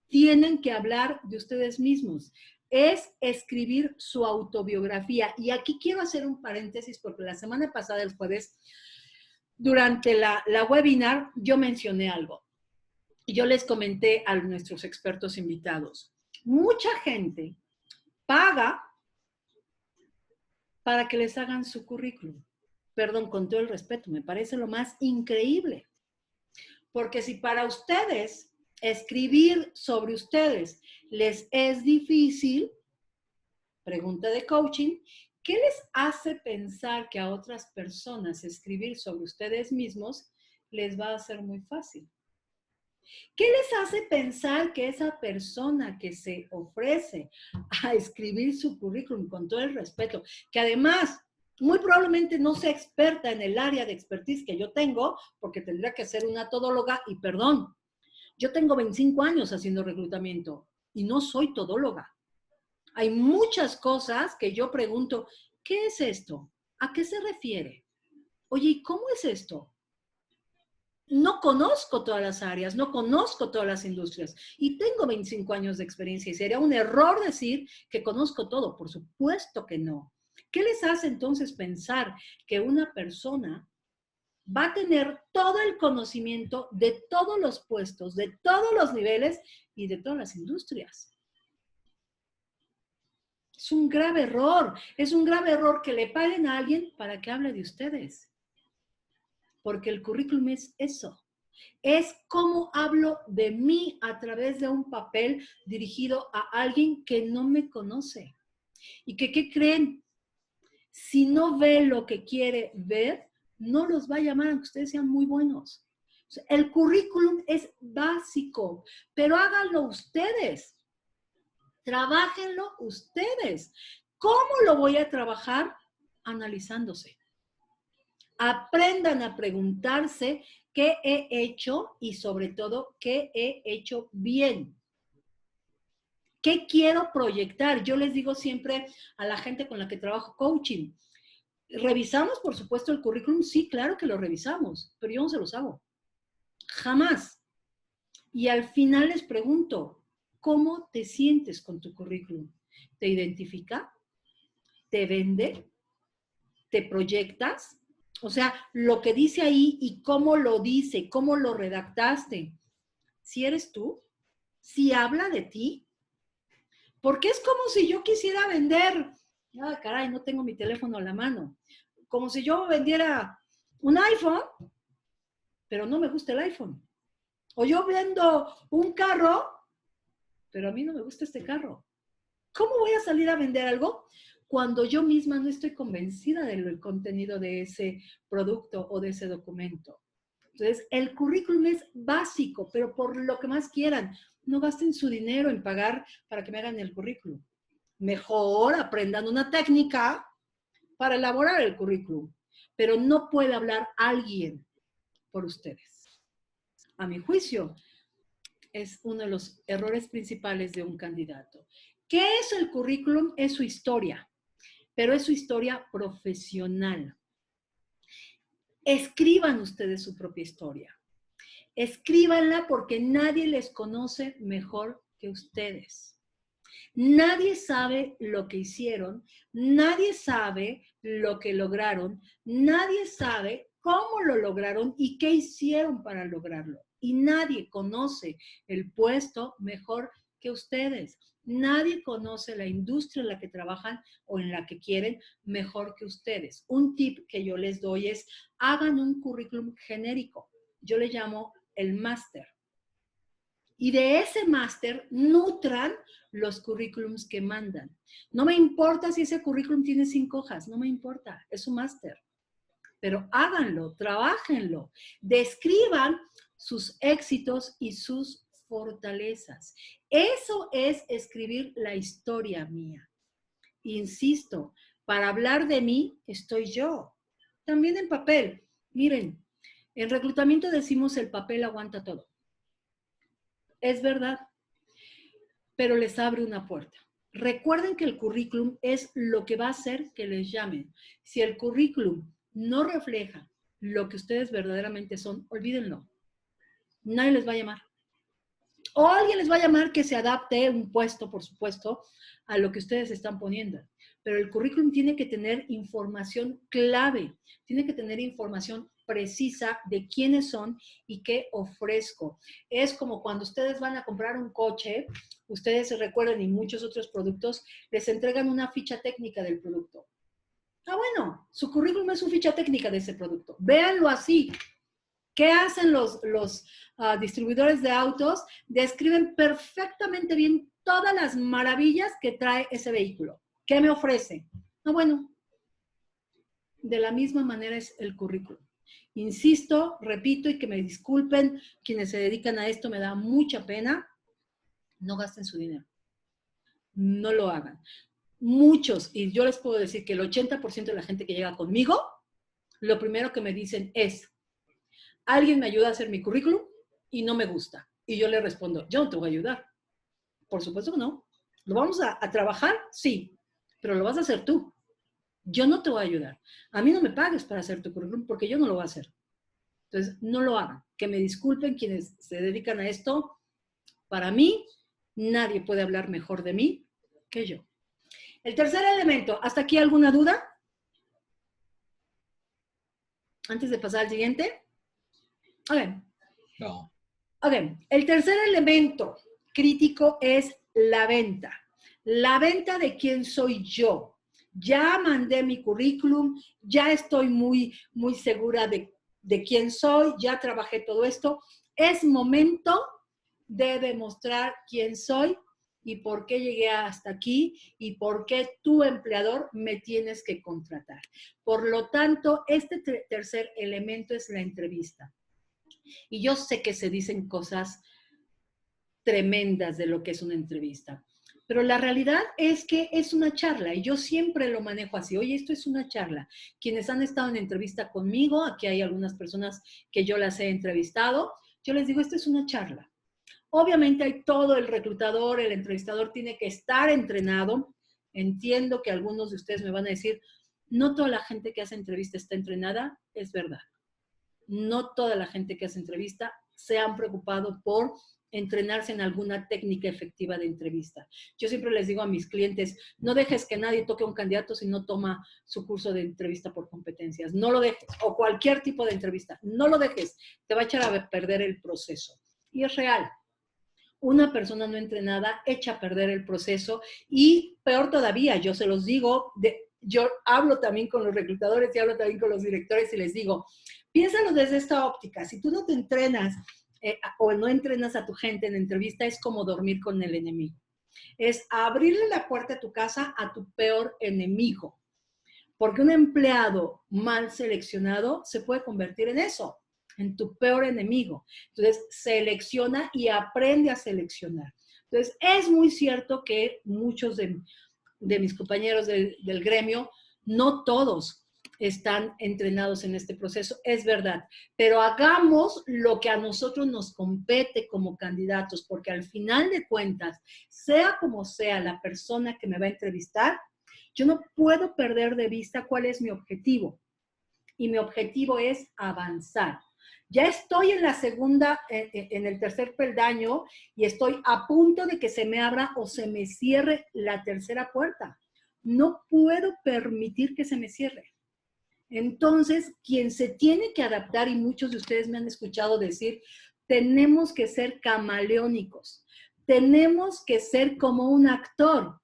[SPEAKER 1] Tienen que hablar de ustedes mismos. Es escribir su autobiografía. Y aquí quiero hacer un paréntesis porque la semana pasada, el jueves, durante la webinar, yo mencioné algo. Y yo les comenté a nuestros expertos invitados. Mucha gente paga para que les hagan su currículum. Perdón, con todo el respeto, me parece lo más increíble. Porque si para ustedes escribir sobre ustedes les es difícil, pregunta de coaching, ¿qué les hace pensar que a otras personas escribir sobre ustedes mismos les va a ser muy fácil? ¿Qué les hace pensar que esa persona que se ofrece a escribir su currículum con todo el respeto, que además muy probablemente no sea experta en el área de expertise que yo tengo, porque tendría que ser una todóloga, y perdón, yo tengo 25 años haciendo reclutamiento y no soy todóloga. Hay muchas cosas que yo pregunto, ¿qué es esto? ¿A qué se refiere? Oye, ¿y cómo es esto? No conozco todas las áreas, no conozco todas las industrias y tengo 25 años de experiencia y sería un error decir que conozco todo. Por supuesto que no. ¿Qué les hace entonces pensar que una persona va a tener todo el conocimiento de todos los puestos, de todos los niveles y de todas las industrias? Es un grave error. Es un grave error que le paguen a alguien para que hable de ustedes. Porque el currículum es eso. Es cómo hablo de mí a través de un papel dirigido a alguien que no me conoce. Y que, ¿qué creen? Si no ve lo que quiere ver, no los va a llamar aunque ustedes sean muy buenos. El currículum es básico, pero háganlo ustedes. Trabájenlo ustedes. ¿Cómo lo voy a trabajar? Analizándose. Aprendan a preguntarse qué he hecho y sobre todo qué he hecho bien. ¿Qué quiero proyectar? Yo les digo siempre a la gente con la que trabajo coaching, ¿revisamos por supuesto el currículum? Sí, claro que lo revisamos, pero yo no se los hago. Jamás. Y al final les pregunto, ¿cómo te sientes con tu currículum? ¿Te identifica? ¿Te vende? ¿Te proyectas? O sea, lo que dice ahí y cómo lo dice, cómo lo redactaste. Si eres tú, si habla de ti, porque es como si yo quisiera vender, ah, caray, no tengo mi teléfono a la mano, como si yo vendiera un iPhone, pero no me gusta el iPhone. O yo vendo un carro, pero a mí no me gusta este carro. ¿Cómo voy a salir a vender algo cuando yo misma no estoy convencida del contenido de ese producto o de ese documento? Entonces, el currículum es básico, pero por lo que más quieran, no gasten su dinero en pagar para que me hagan el currículum. Mejor aprendan una técnica para elaborar el currículum, pero no puede hablar alguien por ustedes. A mi juicio, es uno de los errores principales de un candidato. ¿Qué es el currículum? Es su historia, pero es su historia profesional. Escriban ustedes su propia historia. Escríbanla porque nadie les conoce mejor que ustedes. Nadie sabe lo que hicieron, nadie sabe lo que lograron, nadie sabe cómo lo lograron y qué hicieron para lograrlo. Y nadie conoce el puesto mejor que ustedes. Nadie conoce la industria en la que trabajan o en la que quieren mejor que ustedes. Un tip que yo les doy es, hagan un currículum genérico. Yo le llamo el máster. Y de ese máster nutran los currículums que mandan. No me importa si ese currículum tiene 5 hojas, no me importa, es un máster. Pero háganlo, trabajenlo, describan sus éxitos y sus fortalezas. Eso es escribir la historia mía. Insisto, para hablar de mí estoy yo. También en papel. Miren, en reclutamiento decimos el papel aguanta todo. Es verdad, pero les abre una puerta. Recuerden que el currículum es lo que va a hacer que les llamen. Si el currículum no refleja lo que ustedes verdaderamente son, olvídenlo. Nadie les va a llamar. O alguien les va a llamar que se adapte un puesto, por supuesto, a lo que ustedes están poniendo. Pero el currículum tiene que tener información clave, tiene que tener información precisa de quiénes son y qué ofrezco. Es como cuando ustedes van a comprar un coche, ustedes se recuerdan y muchos otros productos, les entregan una ficha técnica del producto. Ah, bueno, su currículum es su ficha técnica de ese producto. Véanlo así. ¿Qué hacen los distribuidores de autos? Describen perfectamente bien todas las maravillas que trae ese vehículo. ¿Qué me ofrece? Ah, bueno, de la misma manera es el currículum. Insisto, repito y que me disculpen quienes se dedican a esto, me da mucha pena. No gasten su dinero. No lo hagan. Muchos, y yo les puedo decir que el 80% de la gente que llega conmigo, lo primero que me dicen es, alguien me ayuda a hacer mi currículum y no me gusta. Y yo le respondo, yo no te voy a ayudar. Por supuesto que no. ¿Lo vamos a trabajar? Sí, pero lo vas a hacer tú. Yo no te voy a ayudar. A mí no me pagues para hacer tu currículum porque yo no lo voy a hacer. Entonces, no lo hagan. Que me disculpen quienes se dedican a esto. Para mí, nadie puede hablar mejor de mí que yo. El tercer elemento, ¿hasta aquí alguna duda? Antes de pasar al siguiente. Ok.
[SPEAKER 2] No.
[SPEAKER 1] Ok, el tercer elemento crítico es la venta. La venta de quién soy yo. Ya mandé mi currículum, ya estoy muy segura de quién soy, ya trabajé todo esto. Es momento de demostrar quién soy y por qué llegué hasta aquí y por qué tu empleador me tienes que contratar. Por lo tanto, este tercer elemento es la entrevista. Y yo sé que se dicen cosas tremendas de lo que es una entrevista, pero la realidad es que es una charla y yo siempre lo manejo así. Oye, esto es una charla. Quienes han estado en entrevista conmigo, aquí hay algunas personas que yo las he entrevistado, yo les digo, esto es una charla. Obviamente hay todo el reclutador, el entrevistador tiene que estar entrenado. Entiendo que algunos de ustedes me van a decir, no toda la gente que hace entrevista está entrenada, es verdad. No toda la gente que hace entrevista se han preocupado por entrenarse en alguna técnica efectiva de entrevista. Yo siempre les digo a mis clientes, no dejes que nadie toque a un candidato si no toma su curso de entrevista por competencias. No lo dejes. O cualquier tipo de entrevista. No lo dejes. Te va a echar a perder el proceso. Y es real. Una persona no entrenada echa a perder el proceso y peor todavía, yo se los digo, yo hablo también con los reclutadores y hablo también con los directores y les digo, piénsalo desde esta óptica. Si tú no te entrenas o no entrenas a tu gente en entrevista, es como dormir con el enemigo. Es abrirle la puerta a tu casa a tu peor enemigo. Porque un empleado mal seleccionado se puede convertir en eso, en tu peor enemigo. Entonces, selecciona y aprende a seleccionar. Entonces, es muy cierto que muchos de mis compañeros del gremio, no todos están entrenados en este proceso, es verdad, pero hagamos lo que a nosotros nos compete como candidatos, porque al final de cuentas, sea como sea la persona que me va a entrevistar, yo no puedo perder de vista cuál es mi objetivo. Y mi objetivo es avanzar. Ya estoy en la segunda, en el tercer peldaño y estoy a punto de que se me abra o se me cierre la tercera puerta. No puedo permitir que se me cierre. Entonces, quien se tiene que adaptar, y muchos de ustedes me han escuchado decir, tenemos que ser camaleónicos. Tenemos que ser como un actor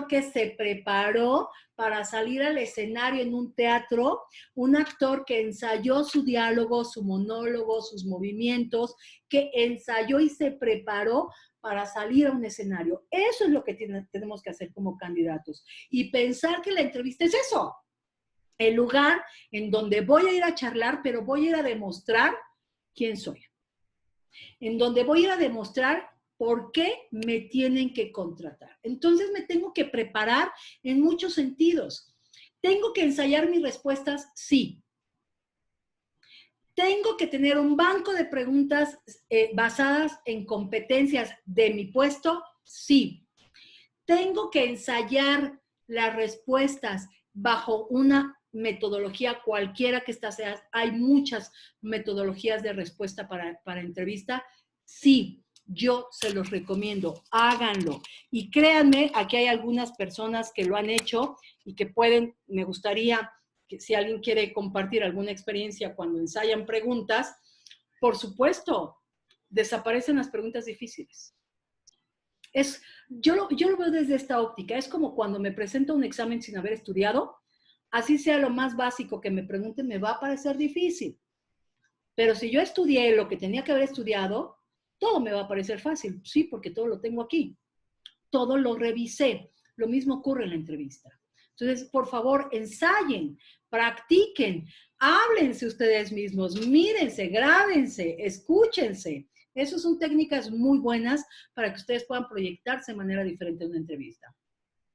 [SPEAKER 1] que se preparó para salir al escenario en un teatro, un actor que ensayó su diálogo, su monólogo, sus movimientos, que ensayó y se preparó para salir a un escenario. Eso es lo que tenemos que hacer como candidatos. Y pensar que la entrevista es eso, el lugar en donde voy a ir a charlar, pero voy a ir a demostrar quién soy. En donde voy a ir a demostrar por qué me tienen que contratar. Entonces me tengo que preparar en muchos sentidos. ¿Tengo que ensayar mis respuestas? Sí. ¿Tengo que tener un banco de preguntas basadas en competencias de mi puesto? Sí. ¿Tengo que ensayar las respuestas bajo una metodología cualquiera que esta sea? Hay muchas metodologías de respuesta para entrevista. Sí. Yo se los recomiendo, háganlo. Y créanme, aquí hay algunas personas que lo han hecho y que pueden, me gustaría que si alguien quiere compartir alguna experiencia cuando ensayan preguntas, por supuesto, desaparecen las preguntas difíciles. Yo lo veo desde esta óptica, es como cuando me presento a un examen sin haber estudiado, así sea lo más básico que me pregunten, me va a parecer difícil. Pero si yo estudié lo que tenía que haber estudiado, todo me va a parecer fácil, sí, porque todo lo tengo aquí. Todo lo revisé. Lo mismo ocurre en la entrevista. Entonces, por favor, ensayen, practiquen, háblense ustedes mismos, mírense, grábense, escúchense. Esas son técnicas muy buenas para que ustedes puedan proyectarse de manera diferente en una entrevista.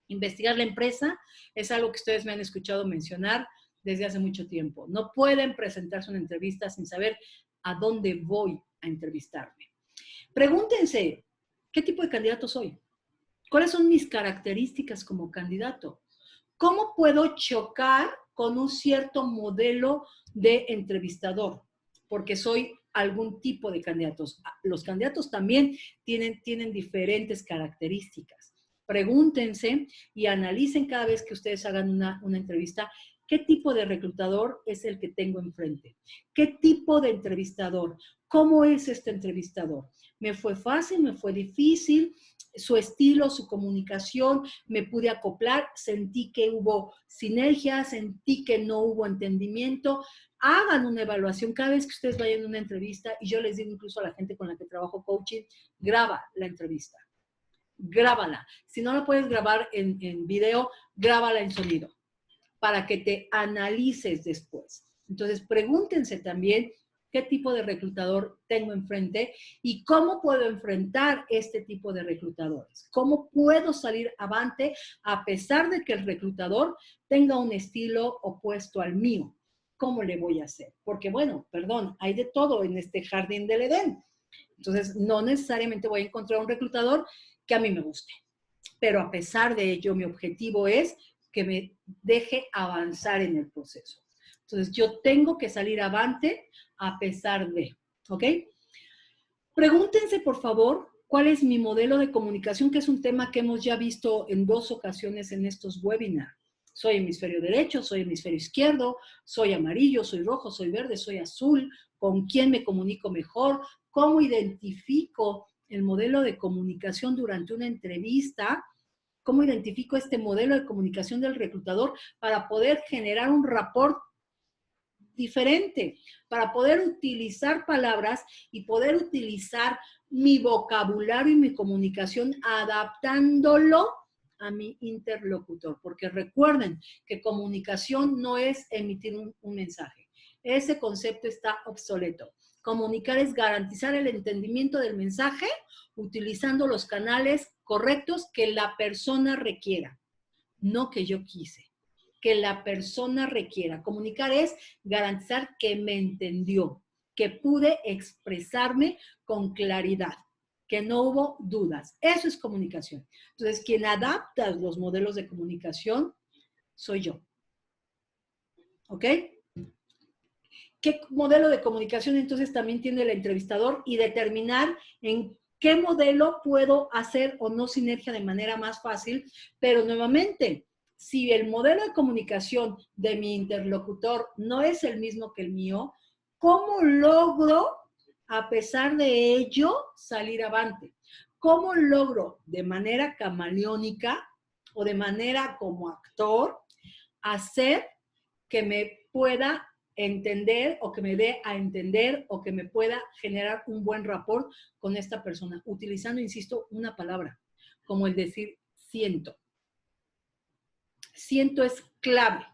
[SPEAKER 1] Investigar la empresa es algo que ustedes me han escuchado mencionar desde hace mucho tiempo. No pueden presentarse una entrevista sin saber a dónde voy a entrevistarme. Pregúntense, ¿qué tipo de candidato soy? ¿Cuáles son mis características como candidato? ¿Cómo puedo chocar con un cierto modelo de entrevistador? Porque soy algún tipo de candidatos. Los candidatos también tienen diferentes características. Pregúntense y analicen cada vez que ustedes hagan una entrevista, ¿qué tipo de reclutador es el que tengo enfrente? ¿Qué tipo de entrevistador? ¿Cómo es este entrevistador? ¿Me fue fácil? ¿Me fue difícil? Su estilo, su comunicación, me pude acoplar, sentí que hubo sinergia, sentí que no hubo entendimiento. Hagan una evaluación cada vez que ustedes vayan a una entrevista, y yo les digo incluso a la gente con la que trabajo coaching, graba la entrevista, grábala. Si no la puedes grabar en video, grábala en sonido para que te analices después. Entonces, pregúntense también qué tipo de reclutador tengo enfrente y cómo puedo enfrentar este tipo de reclutadores. ¿Cómo puedo salir avante a pesar de que el reclutador tenga un estilo opuesto al mío? ¿Cómo le voy a hacer? Porque, bueno, perdón, hay de todo en este jardín del Edén. Entonces, no necesariamente voy a encontrar un reclutador que a mí me guste. Pero a pesar de ello, mi objetivo es que me deje avanzar en el proceso. Entonces, yo tengo que salir avante a pesar de, ¿ok? Pregúntense, por favor, cuál es mi modelo de comunicación, que es un tema que hemos ya visto en 2 ocasiones en estos webinars. Soy hemisferio derecho, soy hemisferio izquierdo, soy amarillo, soy rojo, soy verde, soy azul, con quién me comunico mejor, cómo identifico el modelo de comunicación durante una entrevista, cómo identifico este modelo de comunicación del reclutador para poder generar un rapport diferente, para poder utilizar palabras y poder utilizar mi vocabulario y mi comunicación adaptándolo a mi interlocutor. Porque recuerden que comunicación no es emitir un mensaje. Ese concepto está obsoleto. Comunicar es garantizar el entendimiento del mensaje utilizando los canales correctos que la persona requiera, no que yo quise. Que la persona requiera. Comunicar es garantizar que me entendió, que pude expresarme con claridad, que no hubo dudas. Eso es comunicación. Entonces, quien adapta los modelos de comunicación soy yo. ¿Ok? ¿Qué modelo de comunicación entonces también tiene el entrevistador? Y determinar en qué modelo puedo hacer o no sinergia de manera más fácil, pero nuevamente, si el modelo de comunicación de mi interlocutor no es el mismo que el mío, ¿cómo logro, a pesar de ello, salir avante? ¿Cómo logro de manera camaleónica o de manera como actor hacer que me pueda entender o que me dé a entender o que me pueda generar un buen rapport con esta persona? Utilizando, insisto, una palabra, como el decir siento. Siento es clave.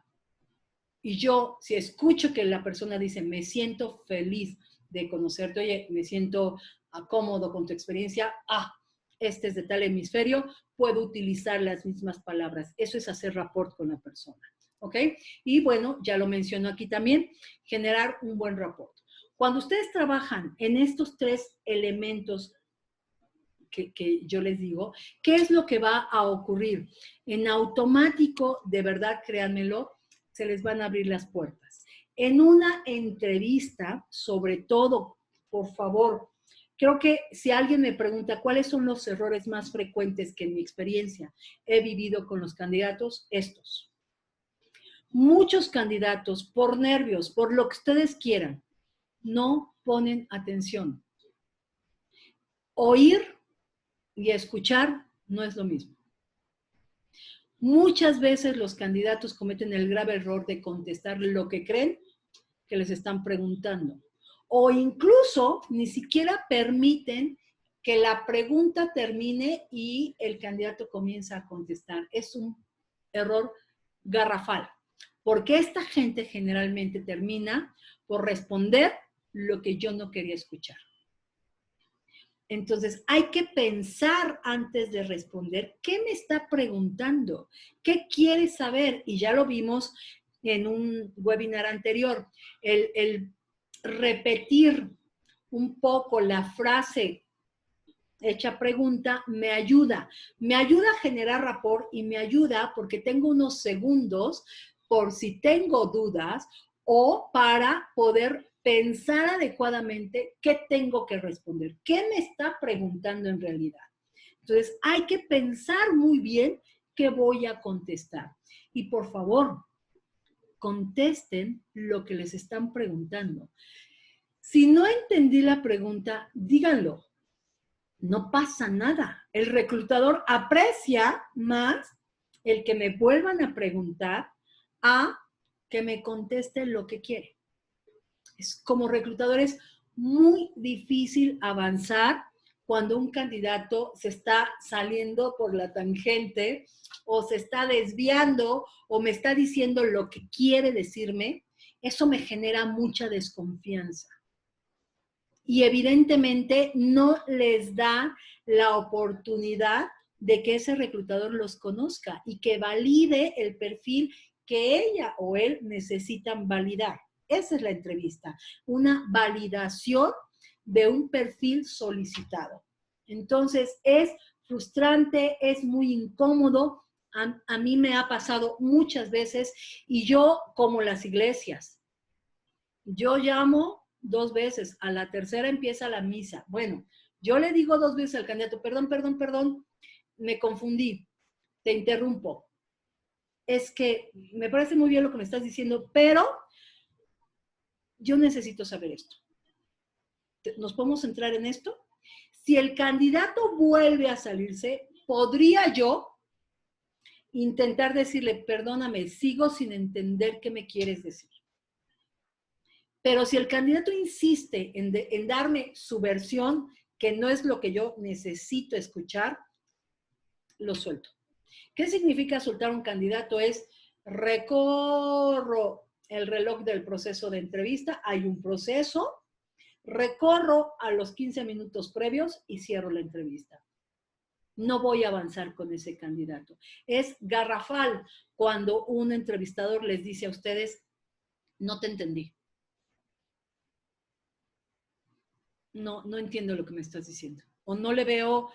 [SPEAKER 1] Y yo, si escucho que la persona dice, me siento feliz de conocerte, oye, me siento cómodo con tu experiencia, este es de tal hemisferio, puedo utilizar las mismas palabras. Eso es hacer rapport con la persona, ¿ok? Y bueno, ya lo menciono aquí también, generar un buen rapport. Cuando ustedes trabajan en estos 3 elementos que yo les digo, ¿qué es lo que va a ocurrir? En automático, de verdad, créanmelo, se les van a abrir las puertas. En una entrevista, sobre todo, por favor, creo que si alguien me pregunta cuáles son los errores más frecuentes que en mi experiencia he vivido con los candidatos, estos. Muchos candidatos, por nervios, por lo que ustedes quieran, no ponen atención. Oír y escuchar no es lo mismo. Muchas veces los candidatos cometen el grave error de contestar lo que creen que les están preguntando. O incluso ni siquiera permiten que la pregunta termine y el candidato comienza a contestar. Es un error garrafal, porque esta gente generalmente termina por responder lo que yo no quería escuchar. Entonces, hay que pensar antes de responder, ¿qué me está preguntando? ¿Qué quiere saber? Y ya lo vimos en un webinar anterior, el repetir un poco la frase hecha pregunta me ayuda a generar rapport y me ayuda porque tengo unos segundos por si tengo dudas o para poder pensar adecuadamente qué tengo que responder, qué me está preguntando en realidad. Entonces, hay que pensar muy bien qué voy a contestar. Y por favor, contesten lo que les están preguntando. Si no entendí la pregunta, díganlo. No pasa nada. El reclutador aprecia más el que me vuelvan a preguntar a que me conteste lo que quiere. Como reclutador es muy difícil avanzar cuando un candidato se está saliendo por la tangente o se está desviando o me está diciendo lo que quiere decirme. Eso me genera mucha desconfianza. Y evidentemente no les da la oportunidad de que ese reclutador los conozca y que valide el perfil que ella o él necesitan validar. Esa es la entrevista, una validación de un perfil solicitado. Entonces, es frustrante, es muy incómodo. A mí me ha pasado muchas veces y yo, como las iglesias, yo llamo 2 veces, a la tercera empieza la misa. Bueno, yo le digo 2 veces al candidato, perdón, me confundí, te interrumpo. Es que me parece muy bien lo que me estás diciendo, pero yo necesito saber esto. ¿Nos podemos centrar en esto? Si el candidato vuelve a salirse, ¿podría yo intentar decirle, perdóname, sigo sin entender qué me quieres decir? Pero si el candidato insiste en darme su versión, que no es lo que yo necesito escuchar, lo suelto. ¿Qué significa soltar un candidato? Es recorro el reloj del proceso de entrevista, hay un proceso, recorro a los 15 minutos previos y cierro la entrevista. No voy a avanzar con ese candidato. Es garrafal cuando un entrevistador les dice a ustedes, no te entendí. No entiendo lo que me estás diciendo. O no le veo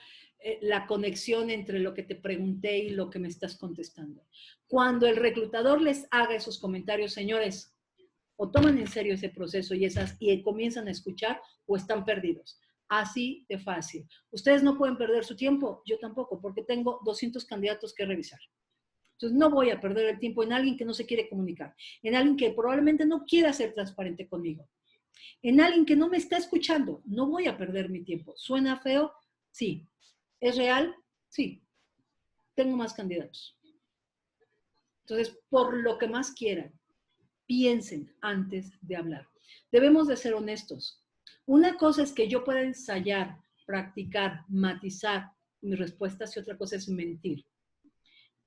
[SPEAKER 1] la conexión entre lo que te pregunté y lo que me estás contestando. Cuando el reclutador les haga esos comentarios, señores, o toman en serio ese proceso y comienzan a escuchar o están perdidos. Así de fácil. Ustedes no pueden perder su tiempo, yo tampoco, porque tengo 200 candidatos que revisar. Entonces no voy a perder el tiempo en alguien que no se quiere comunicar, en alguien que probablemente no quiera ser transparente conmigo, en alguien que no me está escuchando. No voy a perder mi tiempo. ¿Suena feo? Sí. ¿Es real? Sí. Tengo más candidatos. Entonces, por lo que más quieran, piensen antes de hablar. Debemos de ser honestos. Una cosa es que yo pueda ensayar, practicar, matizar mis respuestas y otra cosa es mentir.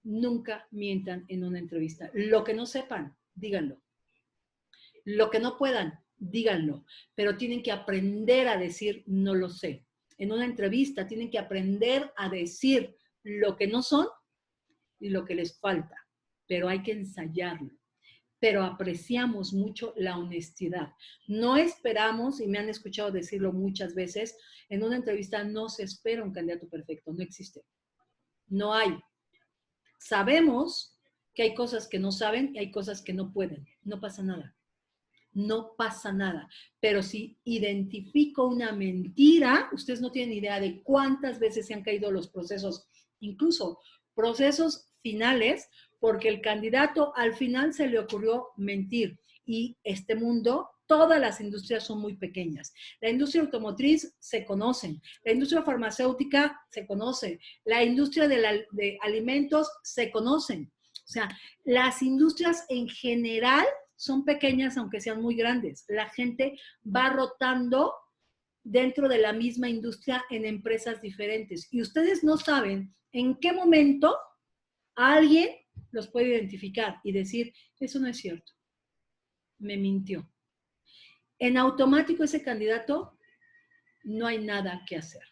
[SPEAKER 1] Nunca mientan en una entrevista. Lo que no sepan, díganlo. Lo que no puedan, díganlo. Pero tienen que aprender a decir no lo sé. En una entrevista tienen que aprender a decir lo que no son y lo que les falta. Pero hay que ensayarlo. Pero apreciamos mucho la honestidad. No esperamos, y me han escuchado decirlo muchas veces, en una entrevista no se espera un candidato perfecto, no existe. No hay. Sabemos que hay cosas que no saben y hay cosas que no pueden. No pasa nada. No pasa nada. Pero si identifico una mentira, ustedes no tienen idea de cuántas veces se han caído los procesos, incluso procesos finales, porque el candidato al final se le ocurrió mentir. Y este mundo, todas las industrias son muy pequeñas. La industria automotriz se conocen, la industria farmacéutica se conoce, la industria de alimentos se conocen. O sea, las industrias en general son pequeñas aunque sean muy grandes. La gente va rotando dentro de la misma industria en empresas diferentes. Y ustedes no saben en qué momento alguien los puede identificar y decir, eso no es cierto, me mintió. En automático ese candidato no hay nada que hacer.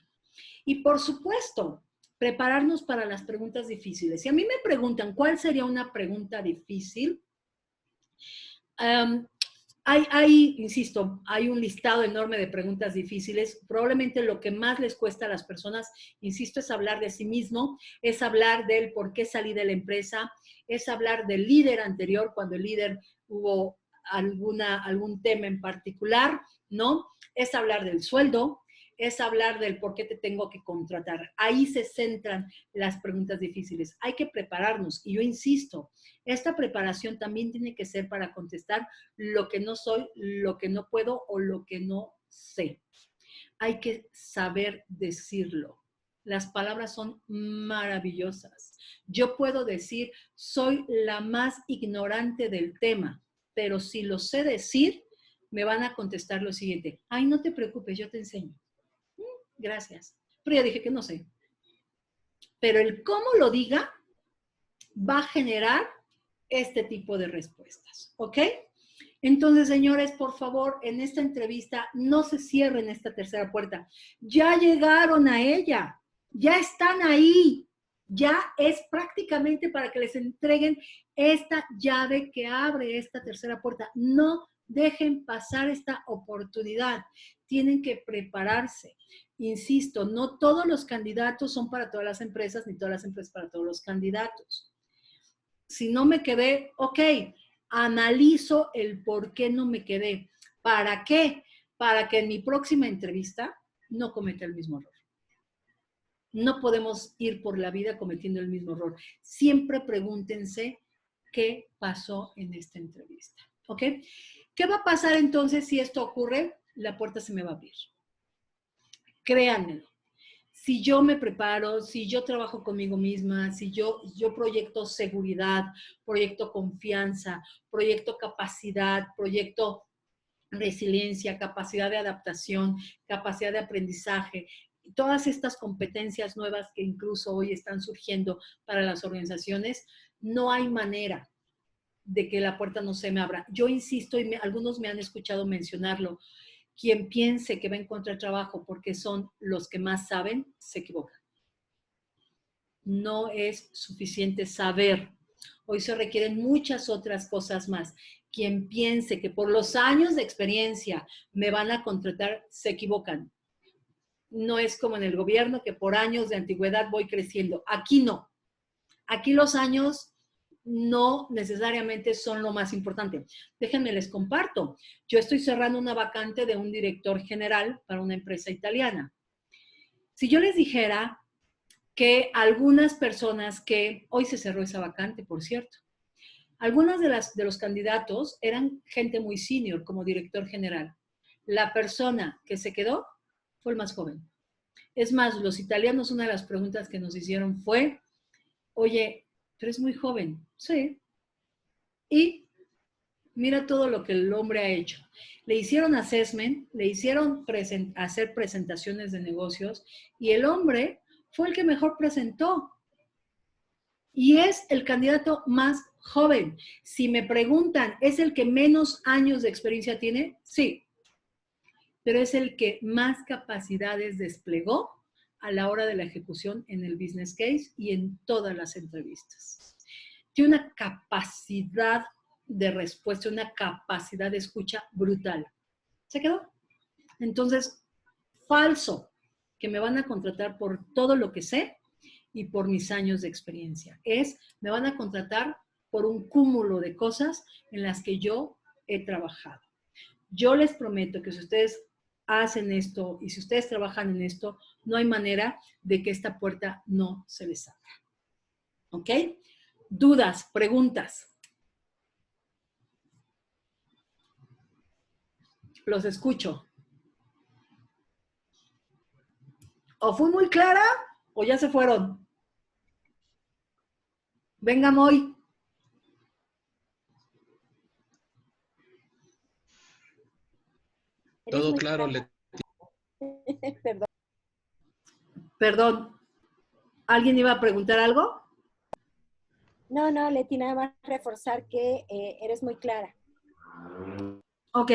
[SPEAKER 1] Y por supuesto, prepararnos para las preguntas difíciles. Si a mí me preguntan cuál sería una pregunta difícil, insisto, hay un listado enorme de preguntas difíciles. Probablemente lo que más les cuesta a las personas, insisto, es hablar de sí mismo, es hablar del por qué salí de la empresa, es hablar del líder anterior, cuando el líder hubo algún tema en particular, ¿no? Es hablar del sueldo, es hablar del por qué te tengo que contratar. Ahí se centran las preguntas difíciles. Hay que prepararnos. Y yo insisto, esta preparación también tiene que ser para contestar lo que no soy, lo que no puedo o lo que no sé. Hay que saber decirlo. Las palabras son maravillosas. Yo puedo decir, soy la más ignorante del tema, pero si lo sé decir, me van a contestar lo siguiente. Ay, no te preocupes, yo te enseño. Gracias. Pero ya dije que no sé. Pero el cómo lo diga va a generar este tipo de respuestas, ¿ok? Entonces, señores, por favor, en esta entrevista no se cierren esta tercera puerta. Ya llegaron a ella, ya están ahí, ya es prácticamente para que les entreguen esta llave que abre esta tercera puerta. No dejen pasar esta oportunidad, tienen que prepararse. Insisto, no todos los candidatos son para todas las empresas, ni todas las empresas para todos los candidatos. Si no me quedé, ok, analizo el por qué no me quedé. ¿Para qué? para que en mi próxima entrevista no cometa el mismo error. No podemos ir por la vida cometiendo el mismo error. Siempre pregúntense qué pasó en esta entrevista. ¿Ok? ¿Qué va a pasar entonces si esto ocurre? La puerta se me va a abrir. Créanmelo. Si yo me preparo, si yo trabajo conmigo misma, si yo proyecto seguridad, proyecto confianza, proyecto capacidad, proyecto resiliencia, capacidad de adaptación, capacidad de aprendizaje, todas estas competencias nuevas que incluso hoy están surgiendo para las organizaciones, no hay manera de que la puerta no se me abra. Yo insisto, y algunos me han escuchado mencionarlo, quien piense que va a encontrar trabajo porque son los que más saben, se equivoca. No es suficiente saber. Hoy se requieren muchas otras cosas más. Quien piense que por los años de experiencia me van a contratar, se equivocan. No es como en el gobierno que por años de antigüedad voy creciendo. Aquí no. Aquí los años no necesariamente son lo más importante. Déjenme les comparto. Yo estoy cerrando una vacante de un director general para una empresa italiana. Si yo les dijera que algunas personas que hoy se cerró esa vacante, por cierto, algunas de los candidatos eran gente muy senior como director general. La persona que se quedó fue el más joven. Es más, los italianos, una de las preguntas que nos hicieron fue, oye, tú eres muy joven. Sí. Y mira todo lo que el hombre ha hecho. Le hicieron assessment, le hicieron hacer presentaciones de negocios y el hombre fue el que mejor presentó. Y es el candidato más joven. Si me preguntan, ¿es el que menos años de experiencia tiene? Sí. Pero es el que más capacidades desplegó a la hora de la ejecución en el business case y en todas las entrevistas. Tiene una capacidad de respuesta, una capacidad de escucha brutal. ¿Se quedó? Entonces, falso, que me van a contratar por todo lo que sé y por mis años de experiencia. Me van a contratar por un cúmulo de cosas en las que yo he trabajado. Yo les prometo que si ustedes hacen esto y si ustedes trabajan en esto, no hay manera de que esta puerta no se les abra. ¿Ok? Dudas, preguntas. Los escucho. ¿O fui muy clara o ya se fueron? Venga, Moy.
[SPEAKER 2] Todo claro,
[SPEAKER 3] Perdón.
[SPEAKER 1] Perdón. ¿Alguien iba a preguntar algo?
[SPEAKER 3] No, Leti, nada más reforzar que eres muy clara.
[SPEAKER 1] Ok,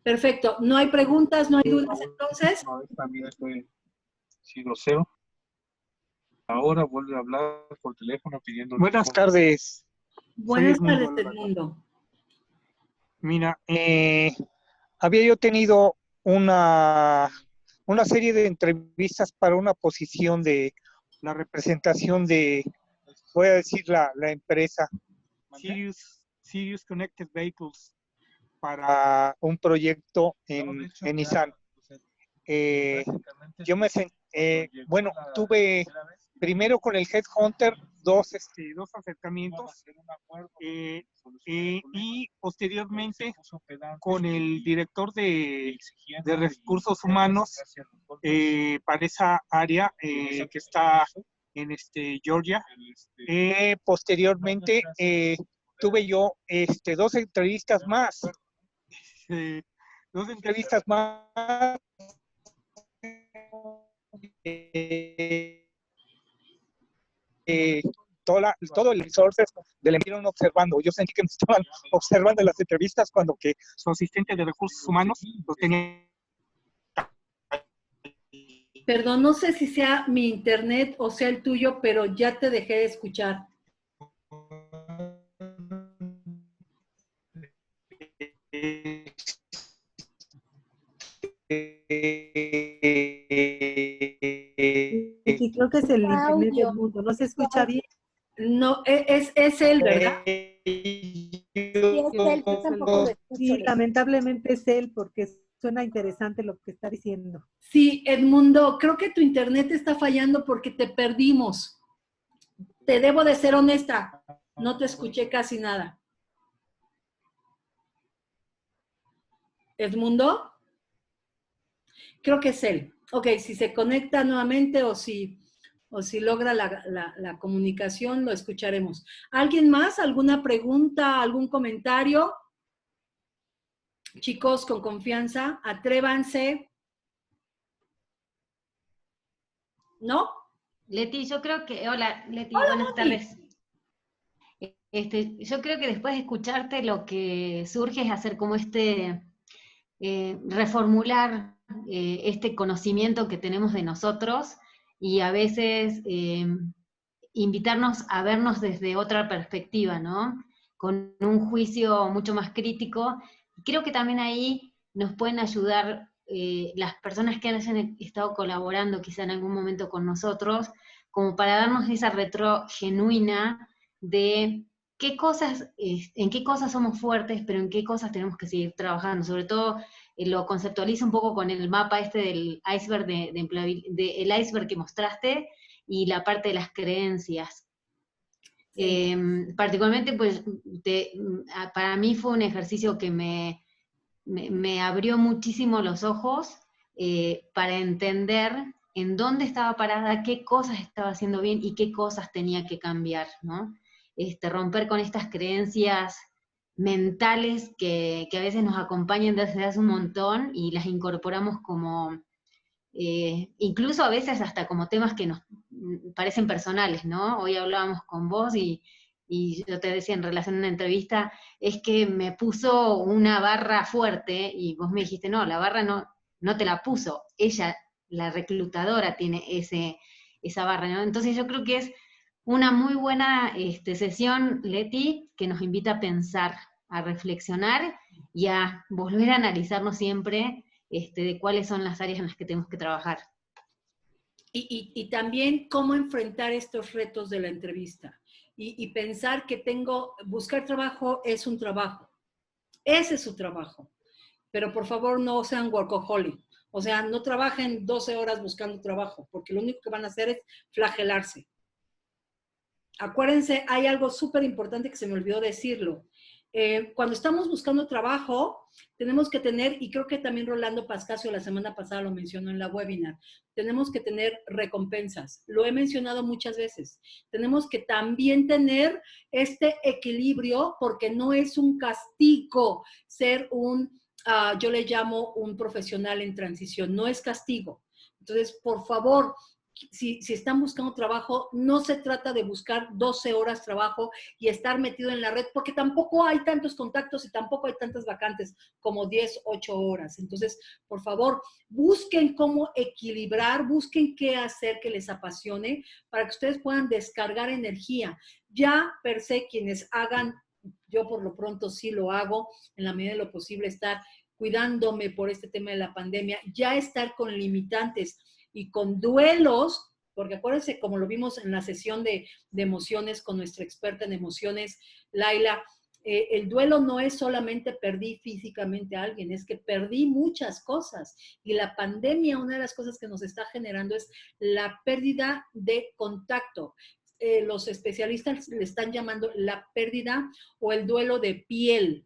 [SPEAKER 1] perfecto. ¿No hay preguntas, no hay dudas entonces?
[SPEAKER 4] No, también estoy grosero. Ahora vuelve a hablar por teléfono pidiendo... Buenas tardes.
[SPEAKER 1] Buenas tardes, Edmundo.
[SPEAKER 4] Mira, había yo tenido una serie de entrevistas para una posición de la representación de, voy a decir la empresa, Sirius Connected Vehicles, para un proyecto en Nissan. Yo me senté, bueno, tuve primero con el Headhunter dos acercamientos y posteriormente con el director de recursos humanos para esa área que está en Georgia. Posteriormente tuve yo dos entrevistas más. Todo el resources de la estuvieron observando. Yo sentí que me estaban observando en las entrevistas cuando que su asistente de recursos humanos los tenía.
[SPEAKER 1] Perdón, no sé si sea mi internet o sea el tuyo, pero ya te dejé de escuchar.
[SPEAKER 5] Sí, creo que es el internet del mundo, no se escucha bien.
[SPEAKER 1] No, es él, ¿verdad?
[SPEAKER 3] Sí, es él, yo tampoco lo escucho.
[SPEAKER 5] Sí, lamentablemente es él, porque suena interesante lo que está diciendo.
[SPEAKER 1] Sí, Edmundo, creo que tu internet está fallando porque te perdimos. Te debo de ser honesta, no te escuché casi nada. ¿Edmundo? Creo que es él. Ok, si se conecta nuevamente o si logra la comunicación, lo escucharemos. ¿Alguien más? ¿Alguna pregunta? ¿Algún comentario? Chicos, con confianza, atrévanse. ¿No?
[SPEAKER 2] Leti, yo creo que, hola Leti,
[SPEAKER 1] Hola,
[SPEAKER 2] buenas
[SPEAKER 1] Moni.
[SPEAKER 2] tardes. Yo creo que después de escucharte lo que surge es hacer como reformular este conocimiento que tenemos de nosotros y a veces invitarnos a vernos desde otra perspectiva, ¿no? Con un juicio mucho más crítico. Creo que también ahí nos pueden ayudar las personas que hayan estado colaborando quizá en algún momento con nosotros, como para darnos esa retro genuina de qué cosas, en qué cosas somos fuertes, pero en qué cosas tenemos que seguir trabajando. Sobre todo lo conceptualizo un poco con el mapa este del iceberg el iceberg que mostraste y la parte de las creencias.
[SPEAKER 1] Sí.
[SPEAKER 2] Particularmente, pues, para mí fue un ejercicio que me abrió muchísimo los ojos para entender en dónde estaba parada, qué cosas estaba haciendo bien y qué cosas tenía que cambiar, ¿no? Romper con estas creencias mentales que a veces nos acompañan desde hace un montón y las incorporamos como, incluso a veces hasta como temas que nos parecen personales, ¿no? Hoy hablábamos con vos y yo te decía en relación a una entrevista, es que me puso una barra fuerte y vos me dijiste, no, la barra no te la puso, ella, la reclutadora, tiene esa barra, ¿no? Entonces yo creo que es una muy buena sesión, Leti, que nos invita a pensar, a reflexionar y a volver a analizarnos siempre de cuáles son las áreas en las que tenemos que trabajar.
[SPEAKER 1] Y también cómo enfrentar estos retos de la entrevista. Y pensar que buscar trabajo es un trabajo. Ese es su trabajo. Pero por favor no sean workaholic. O sea, no trabajen 12 horas buscando trabajo, porque lo único que van a hacer es flagelarse. Acuérdense, hay algo súper importante que se me olvidó decirlo. Cuando estamos buscando trabajo, tenemos que tener, y creo que también Rolando Pascasio la semana pasada lo mencionó en la webinar, tenemos que tener recompensas. Lo he mencionado muchas veces. Tenemos que también tener este equilibrio porque no es un castigo ser yo le llamo un profesional en transición, no es castigo. Entonces, por favor, si están buscando trabajo, no se trata de buscar 12 horas trabajo y estar metido en la red, porque tampoco hay tantos contactos y tampoco hay tantas vacantes como 10, 8 horas. Entonces, por favor, busquen cómo equilibrar, busquen qué hacer que les apasione para que ustedes puedan descargar energía. Ya per se, quienes hagan, yo por lo pronto sí lo hago, en la medida de lo posible estar cuidándome por este tema de la pandemia, ya estar con limitantes y con duelos, porque acuérdense, como lo vimos en la sesión de emociones con nuestra experta en emociones, Laila, el duelo no es solamente perdí físicamente a alguien, es que perdí muchas cosas. Y la pandemia, una de las cosas que nos está generando es la pérdida de contacto. Los especialistas le están llamando la pérdida o el duelo de piel.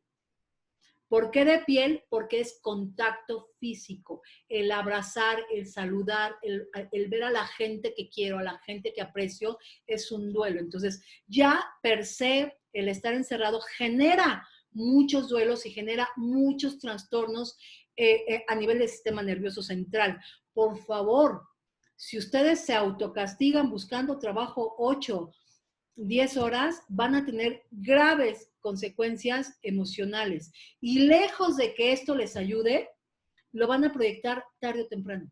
[SPEAKER 1] ¿Por qué de piel? Porque es contacto físico, el abrazar, el saludar, el ver a la gente que quiero, a la gente que aprecio, es un duelo. Entonces, ya per se, el estar encerrado genera muchos duelos y genera muchos trastornos a nivel del sistema nervioso central. Por favor, si ustedes se autocastigan buscando trabajo 8, 10 horas, van a tener graves consecuencias emocionales. Y lejos de que esto les ayude, lo van a proyectar tarde o temprano.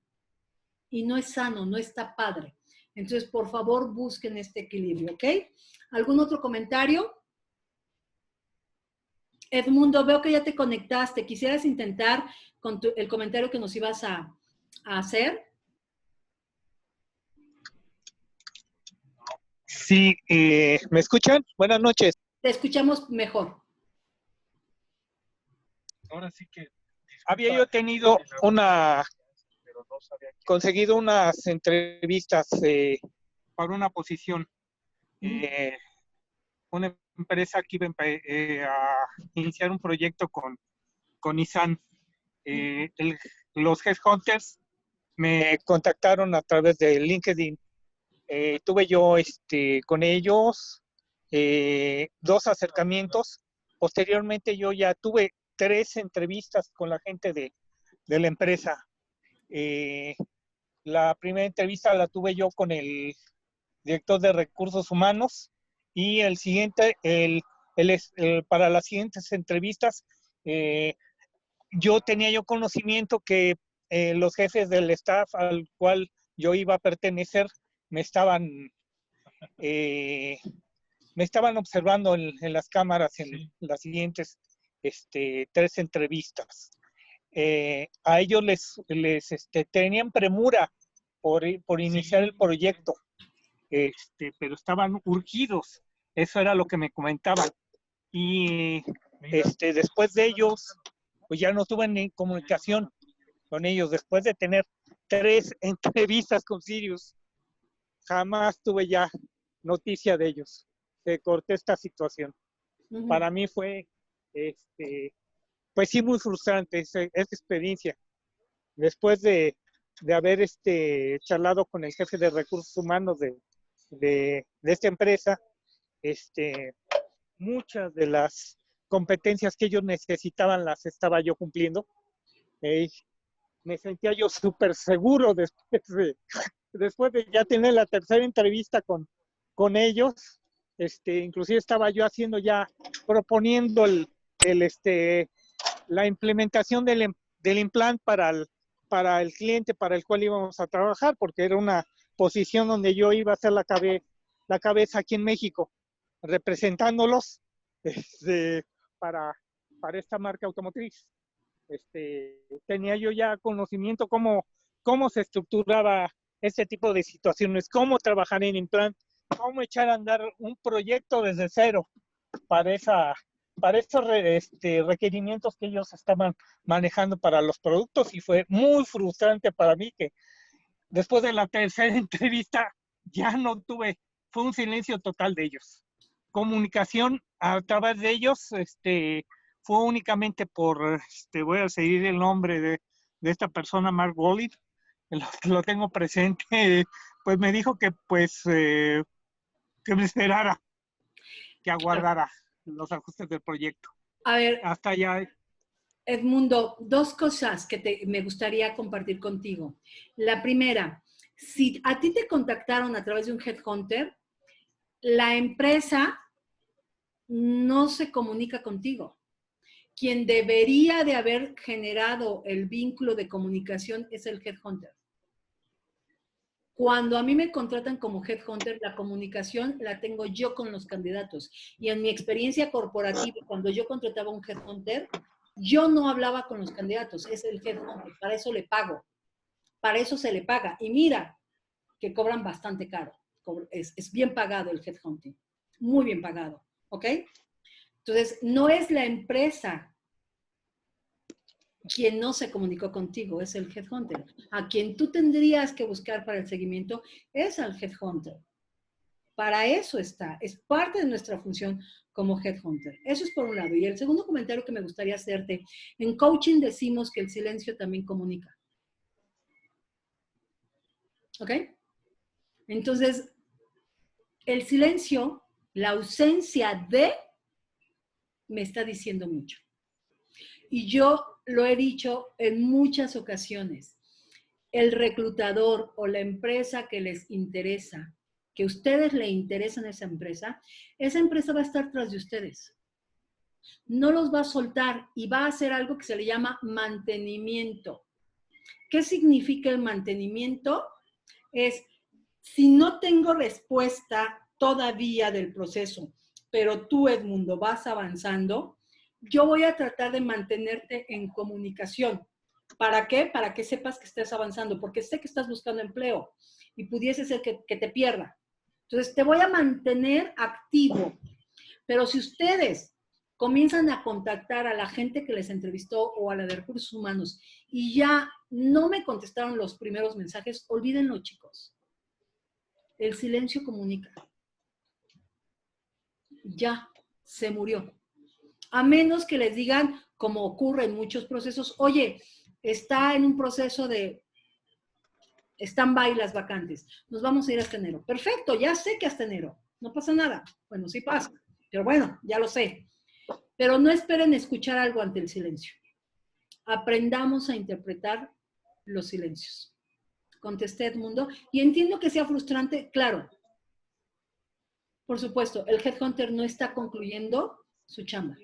[SPEAKER 1] Y no es sano, no está padre. Entonces, por favor, busquen este equilibrio, ¿ok? ¿Algún otro comentario? Edmundo, veo que ya te conectaste. ¿Quisieras intentar con el comentario que nos ibas a hacer?
[SPEAKER 4] Sí, ¿me escuchan? Buenas noches.
[SPEAKER 1] Te escuchamos mejor.
[SPEAKER 4] Ahora sí que había yo conseguido unas entrevistas para una posición. Una empresa que iba a iniciar un proyecto con Nissan. Los headhunters me contactaron a través de LinkedIn. Tuve yo con ellos 2 acercamientos. Posteriormente yo ya tuve 3 entrevistas con la gente de la empresa. La primera entrevista la tuve yo con el director de recursos humanos y el siguiente, para las siguientes entrevistas, yo tenía conocimiento que los jefes del staff al cual yo iba a pertenecer me estaban observando en las cámaras en las siguientes 3 entrevistas. A ellos les tenían premura por iniciar el proyecto, pero estaban urgidos. Eso era lo que me comentaban. Y después de ellos, pues ya no tuve ni comunicación con ellos. Después de tener 3 entrevistas con Sirius, jamás tuve ya noticia de ellos. Se cortó esta situación. Para mí fue, pues sí, muy frustrante esta experiencia. Después de haber charlado con el jefe de recursos humanos de esta empresa, muchas de las competencias que ellos necesitaban las estaba yo cumpliendo. Me sentía yo súper seguro después de ya tener la tercera entrevista con ellos. Inclusive estaba yo proponiendo la implementación del implant para el cliente para el cual íbamos a trabajar, porque era una posición donde yo iba a ser la cabeza aquí en México, representándolos para esta marca automotriz. Tenía yo ya conocimiento cómo se estructuraba este tipo de situaciones, cómo trabajar en implant, cómo echar a andar un proyecto desde cero para estos requerimientos que ellos estaban manejando para los productos, y fue muy frustrante para mí que después de la tercera entrevista ya no fue un silencio total de ellos. Comunicación a través de ellos fue únicamente voy a seguir el nombre de esta persona, Mark Wally, lo tengo presente, pues me dijo que que me esperara, que aguardara los ajustes del proyecto.
[SPEAKER 1] A ver,
[SPEAKER 4] hasta ya.
[SPEAKER 1] Edmundo, 2 cosas que me gustaría compartir contigo. La primera, si a ti te contactaron a través de un headhunter, la empresa no se comunica contigo. Quien debería de haber generado el vínculo de comunicación es el headhunter. Cuando a mí me contratan como headhunter, la comunicación la tengo yo con los candidatos. Y en mi experiencia corporativa, cuando yo contrataba un headhunter, yo no hablaba con los candidatos, es el headhunter, para eso le pago, para eso se le paga. Y mira, que cobran bastante caro, es bien pagado el headhunting, muy bien pagado, ¿ok? Entonces, no es la empresa quien no se comunicó contigo, es el headhunter. A quien tú tendrías que buscar para el seguimiento es al headhunter. Para eso está, es parte de nuestra función como headhunter. Eso es por un lado. Y el segundo comentario que me gustaría hacerte, en coaching decimos que el silencio también comunica. ¿Ok? Entonces, el silencio, la ausencia de, me está diciendo mucho. Y yo lo he dicho en muchas ocasiones. El reclutador o la empresa que les interesa, que a ustedes le interesan a esa empresa va a estar tras de ustedes. No los va a soltar y va a hacer algo que se le llama mantenimiento. ¿Qué significa el mantenimiento? Es, si no tengo respuesta todavía del proceso, pero tú, Edmundo, vas avanzando, yo voy a tratar de mantenerte en comunicación. ¿Para qué? Para que sepas que estás avanzando, porque sé que estás buscando empleo y pudiese ser que te pierda. Entonces, te voy a mantener activo. Pero si ustedes, comienzan a contactar a la gente que les entrevistó o a la de recursos humanos y ya no me contestaron los primeros mensajes, olvídenlo, chicos. El silencio comunica. Ya, se murió. A menos que les digan, como ocurre en muchos procesos, oye, está en un proceso de stand-by las vacantes, nos vamos a ir hasta enero. Perfecto, ya sé que hasta enero, no pasa nada. Bueno, sí pasa, pero bueno, ya lo sé. Pero no esperen escuchar algo ante el silencio. Aprendamos a interpretar los silencios. Contesté, Edmundo, y entiendo que sea frustrante, claro. Por supuesto, el headhunter no está concluyendo su chamba.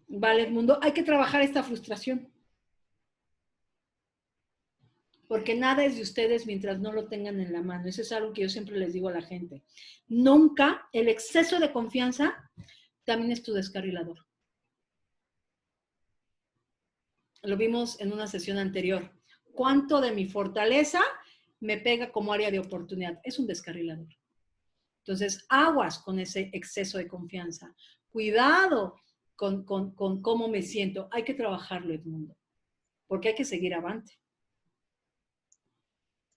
[SPEAKER 1] Vale, Edmundo, hay que trabajar esta frustración. Porque nada es de ustedes mientras no lo tengan en la mano. Eso es algo que yo siempre les digo a la gente. Nunca, el exceso de confianza también es tu descarrilador. Lo vimos en una sesión anterior. ¿Cuánto de mi fortaleza me pega como área de oportunidad? Es un descarrilador. Entonces, aguas con ese exceso de confianza. Cuidado con cómo me siento. Hay que trabajarlo, Edmundo, porque hay que seguir avante.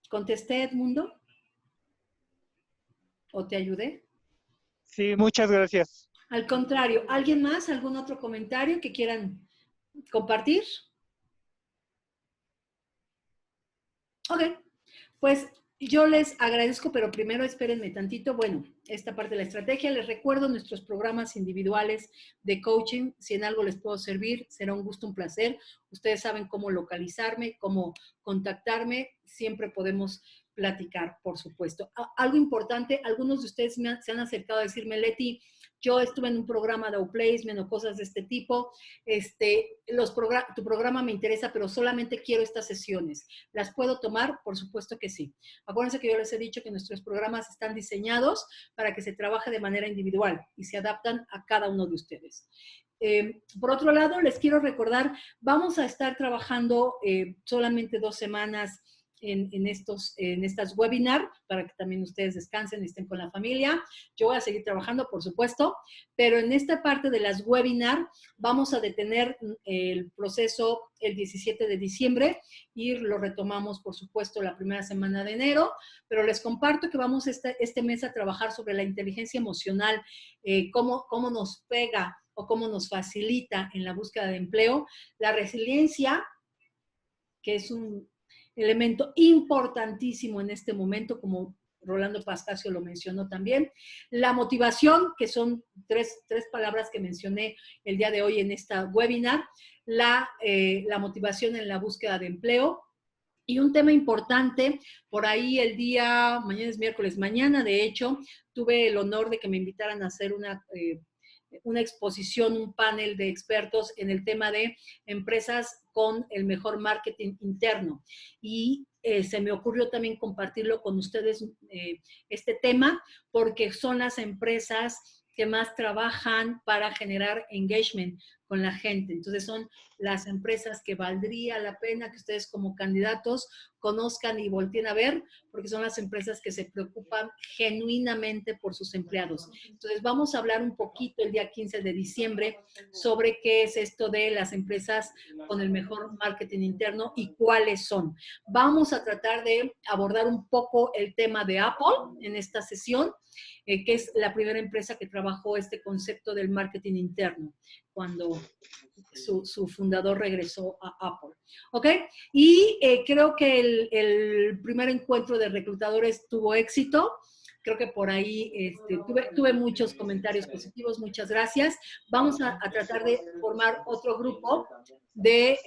[SPEAKER 1] ¿Contesté, Edmundo? ¿O te ayudé?
[SPEAKER 4] Sí, muchas gracias.
[SPEAKER 1] Al contrario, ¿alguien más? ¿Algún otro comentario que quieran compartir? Ok, pues yo les agradezco, pero primero espérenme tantito. Bueno, esta parte de la estrategia. Les recuerdo nuestros programas individuales de coaching. Si en algo les puedo servir, será un gusto, un placer. Ustedes saben cómo localizarme, cómo contactarme. Siempre podemos platicar, por supuesto. Algo importante, algunos de ustedes se han acercado a decirme, Leti, yo estuve en un programa de outplacement o cosas de este tipo. Tu programa me interesa, pero solamente quiero estas sesiones. ¿Las puedo tomar? Por supuesto que sí. Acuérdense que yo les he dicho que nuestros programas están diseñados para que se trabaje de manera individual y se adaptan a cada uno de ustedes. Por otro lado, les quiero recordar, vamos a estar trabajando solamente 2 semanas en estas webinar, para que también ustedes descansen y estén con la familia. Yo voy a seguir trabajando, por supuesto, pero en esta parte de las webinar vamos a detener el proceso el 17 de diciembre y lo retomamos, por supuesto, la primera semana de enero, pero les comparto que vamos este mes a trabajar sobre la inteligencia emocional, cómo nos pega o cómo nos facilita en la búsqueda de empleo, la resiliencia, que es un elemento importantísimo en este momento, como Rolando Pascasio lo mencionó también. La motivación, que son tres palabras que mencioné el día de hoy en esta webinar. La motivación en la búsqueda de empleo. Y un tema importante, por ahí mañana es miércoles, mañana de hecho, tuve el honor de que me invitaran a hacer una exposición, un panel de expertos en el tema de empresas con el mejor marketing interno. Y se me ocurrió también compartirlo con ustedes este tema, porque son las empresas que más trabajan para generar engagement con la gente. Entonces son las empresas que valdría la pena que ustedes como candidatos conozcan y volteen a ver, porque son las empresas que se preocupan genuinamente por sus empleados. Entonces vamos a hablar un poquito el día 15 de diciembre sobre qué es esto de las empresas con el mejor marketing interno y cuáles son. Vamos a tratar de abordar un poco el tema de Apple en esta sesión, que es la primera empresa que trabajó este concepto del marketing interno cuando su fundador regresó a Apple. ¿Ok? Y creo que el primer encuentro de reclutadores tuvo éxito. Creo que por ahí tuve muchos comentarios positivos. Muchas gracias. Vamos a tratar de formar otro grupo de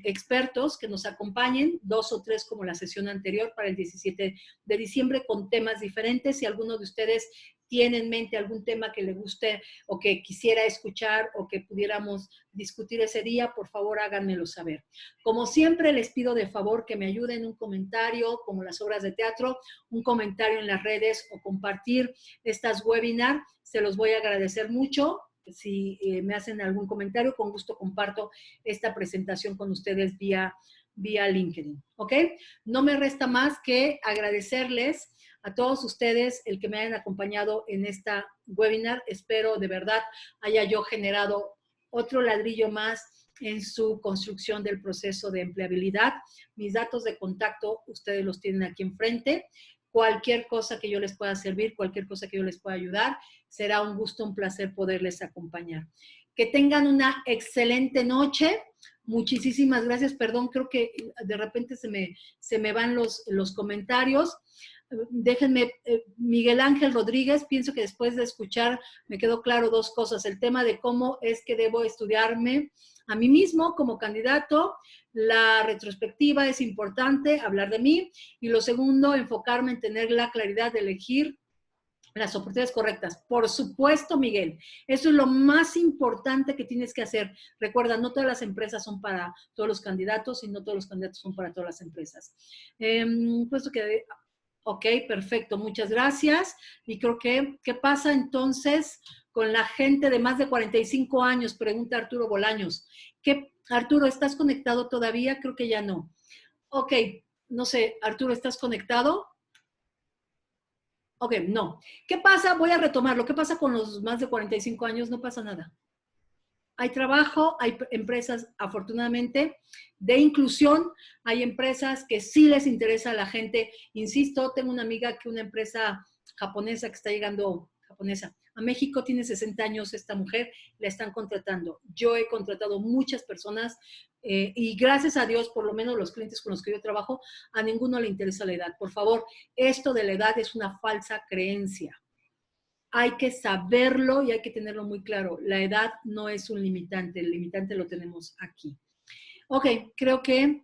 [SPEAKER 1] expertos que nos acompañen, 2 o 3 como la sesión anterior para el 17 de diciembre con temas diferentes. Si alguno de ustedes tiene en mente algún tema que le guste o que quisiera escuchar o que pudiéramos discutir ese día, por favor háganmelo saber. Como siempre les pido de favor que me ayuden un comentario, como las obras de teatro, un comentario en las redes o compartir estas webinars. Se los voy a agradecer mucho. Si me hacen algún comentario, con gusto comparto esta presentación con ustedes vía LinkedIn, ¿ok? No me resta más que agradecerles A todos ustedes, el que me hayan acompañado en esta webinar, espero de verdad haya yo generado otro ladrillo más en su construcción del proceso de empleabilidad. Mis datos de contacto, ustedes los tienen aquí enfrente. Cualquier cosa que yo les pueda servir, cualquier cosa que yo les pueda ayudar, será un gusto, un placer poderles acompañar. Que tengan una excelente noche. Muchísimas gracias. Perdón, creo que de repente se me van los comentarios. Déjenme, Miguel Ángel Rodríguez, pienso que después de escuchar me quedó claro dos cosas. El tema de cómo es que debo estudiarme a mí mismo como candidato. La retrospectiva es importante, hablar de mí. Y lo segundo, enfocarme en tener la claridad de elegir las oportunidades correctas. Por supuesto, Miguel, eso es lo más importante que tienes que hacer. Recuerda, no todas las empresas son para todos los candidatos y no todos los candidatos son para todas las empresas. Puesto que, ok, perfecto, muchas gracias. Y creo que, ¿qué pasa entonces con la gente de más de 45 años? Pregunta Arturo Bolaños. Arturo, ¿estás conectado todavía? Creo que ya no. Ok, no sé, Arturo, ¿estás conectado? Ok, no. ¿Qué pasa? Voy a retomarlo. ¿Qué pasa con los más de 45 años? No pasa nada. Hay trabajo, hay empresas, afortunadamente, de inclusión. Hay empresas que sí les interesa a la gente. Insisto, tengo una amiga que una empresa japonesa que está llegando, a México, tiene 60 años esta mujer, la están contratando. Yo he contratado muchas personas y gracias a Dios, por lo menos los clientes con los que yo trabajo, a ninguno le interesa la edad. Por favor, esto de la edad es una falsa creencia. Hay que saberlo y hay que tenerlo muy claro. La edad no es un limitante, el limitante lo tenemos aquí. Ok, creo que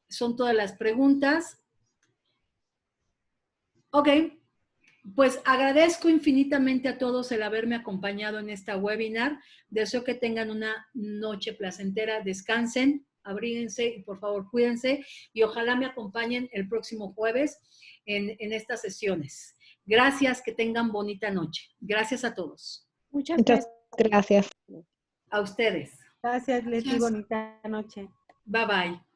[SPEAKER 1] son todas las preguntas. Ok, pues agradezco infinitamente a todos el haberme acompañado en esta webinar. Deseo que tengan una noche placentera, descansen, abríguense y por favor cuídense y ojalá me acompañen el próximo jueves en estas sesiones. Gracias, que tengan bonita noche. Gracias a todos.
[SPEAKER 3] Muchas gracias.
[SPEAKER 5] Gracias.
[SPEAKER 1] A ustedes.
[SPEAKER 5] Gracias, Leti. Bonita noche.
[SPEAKER 1] Bye bye.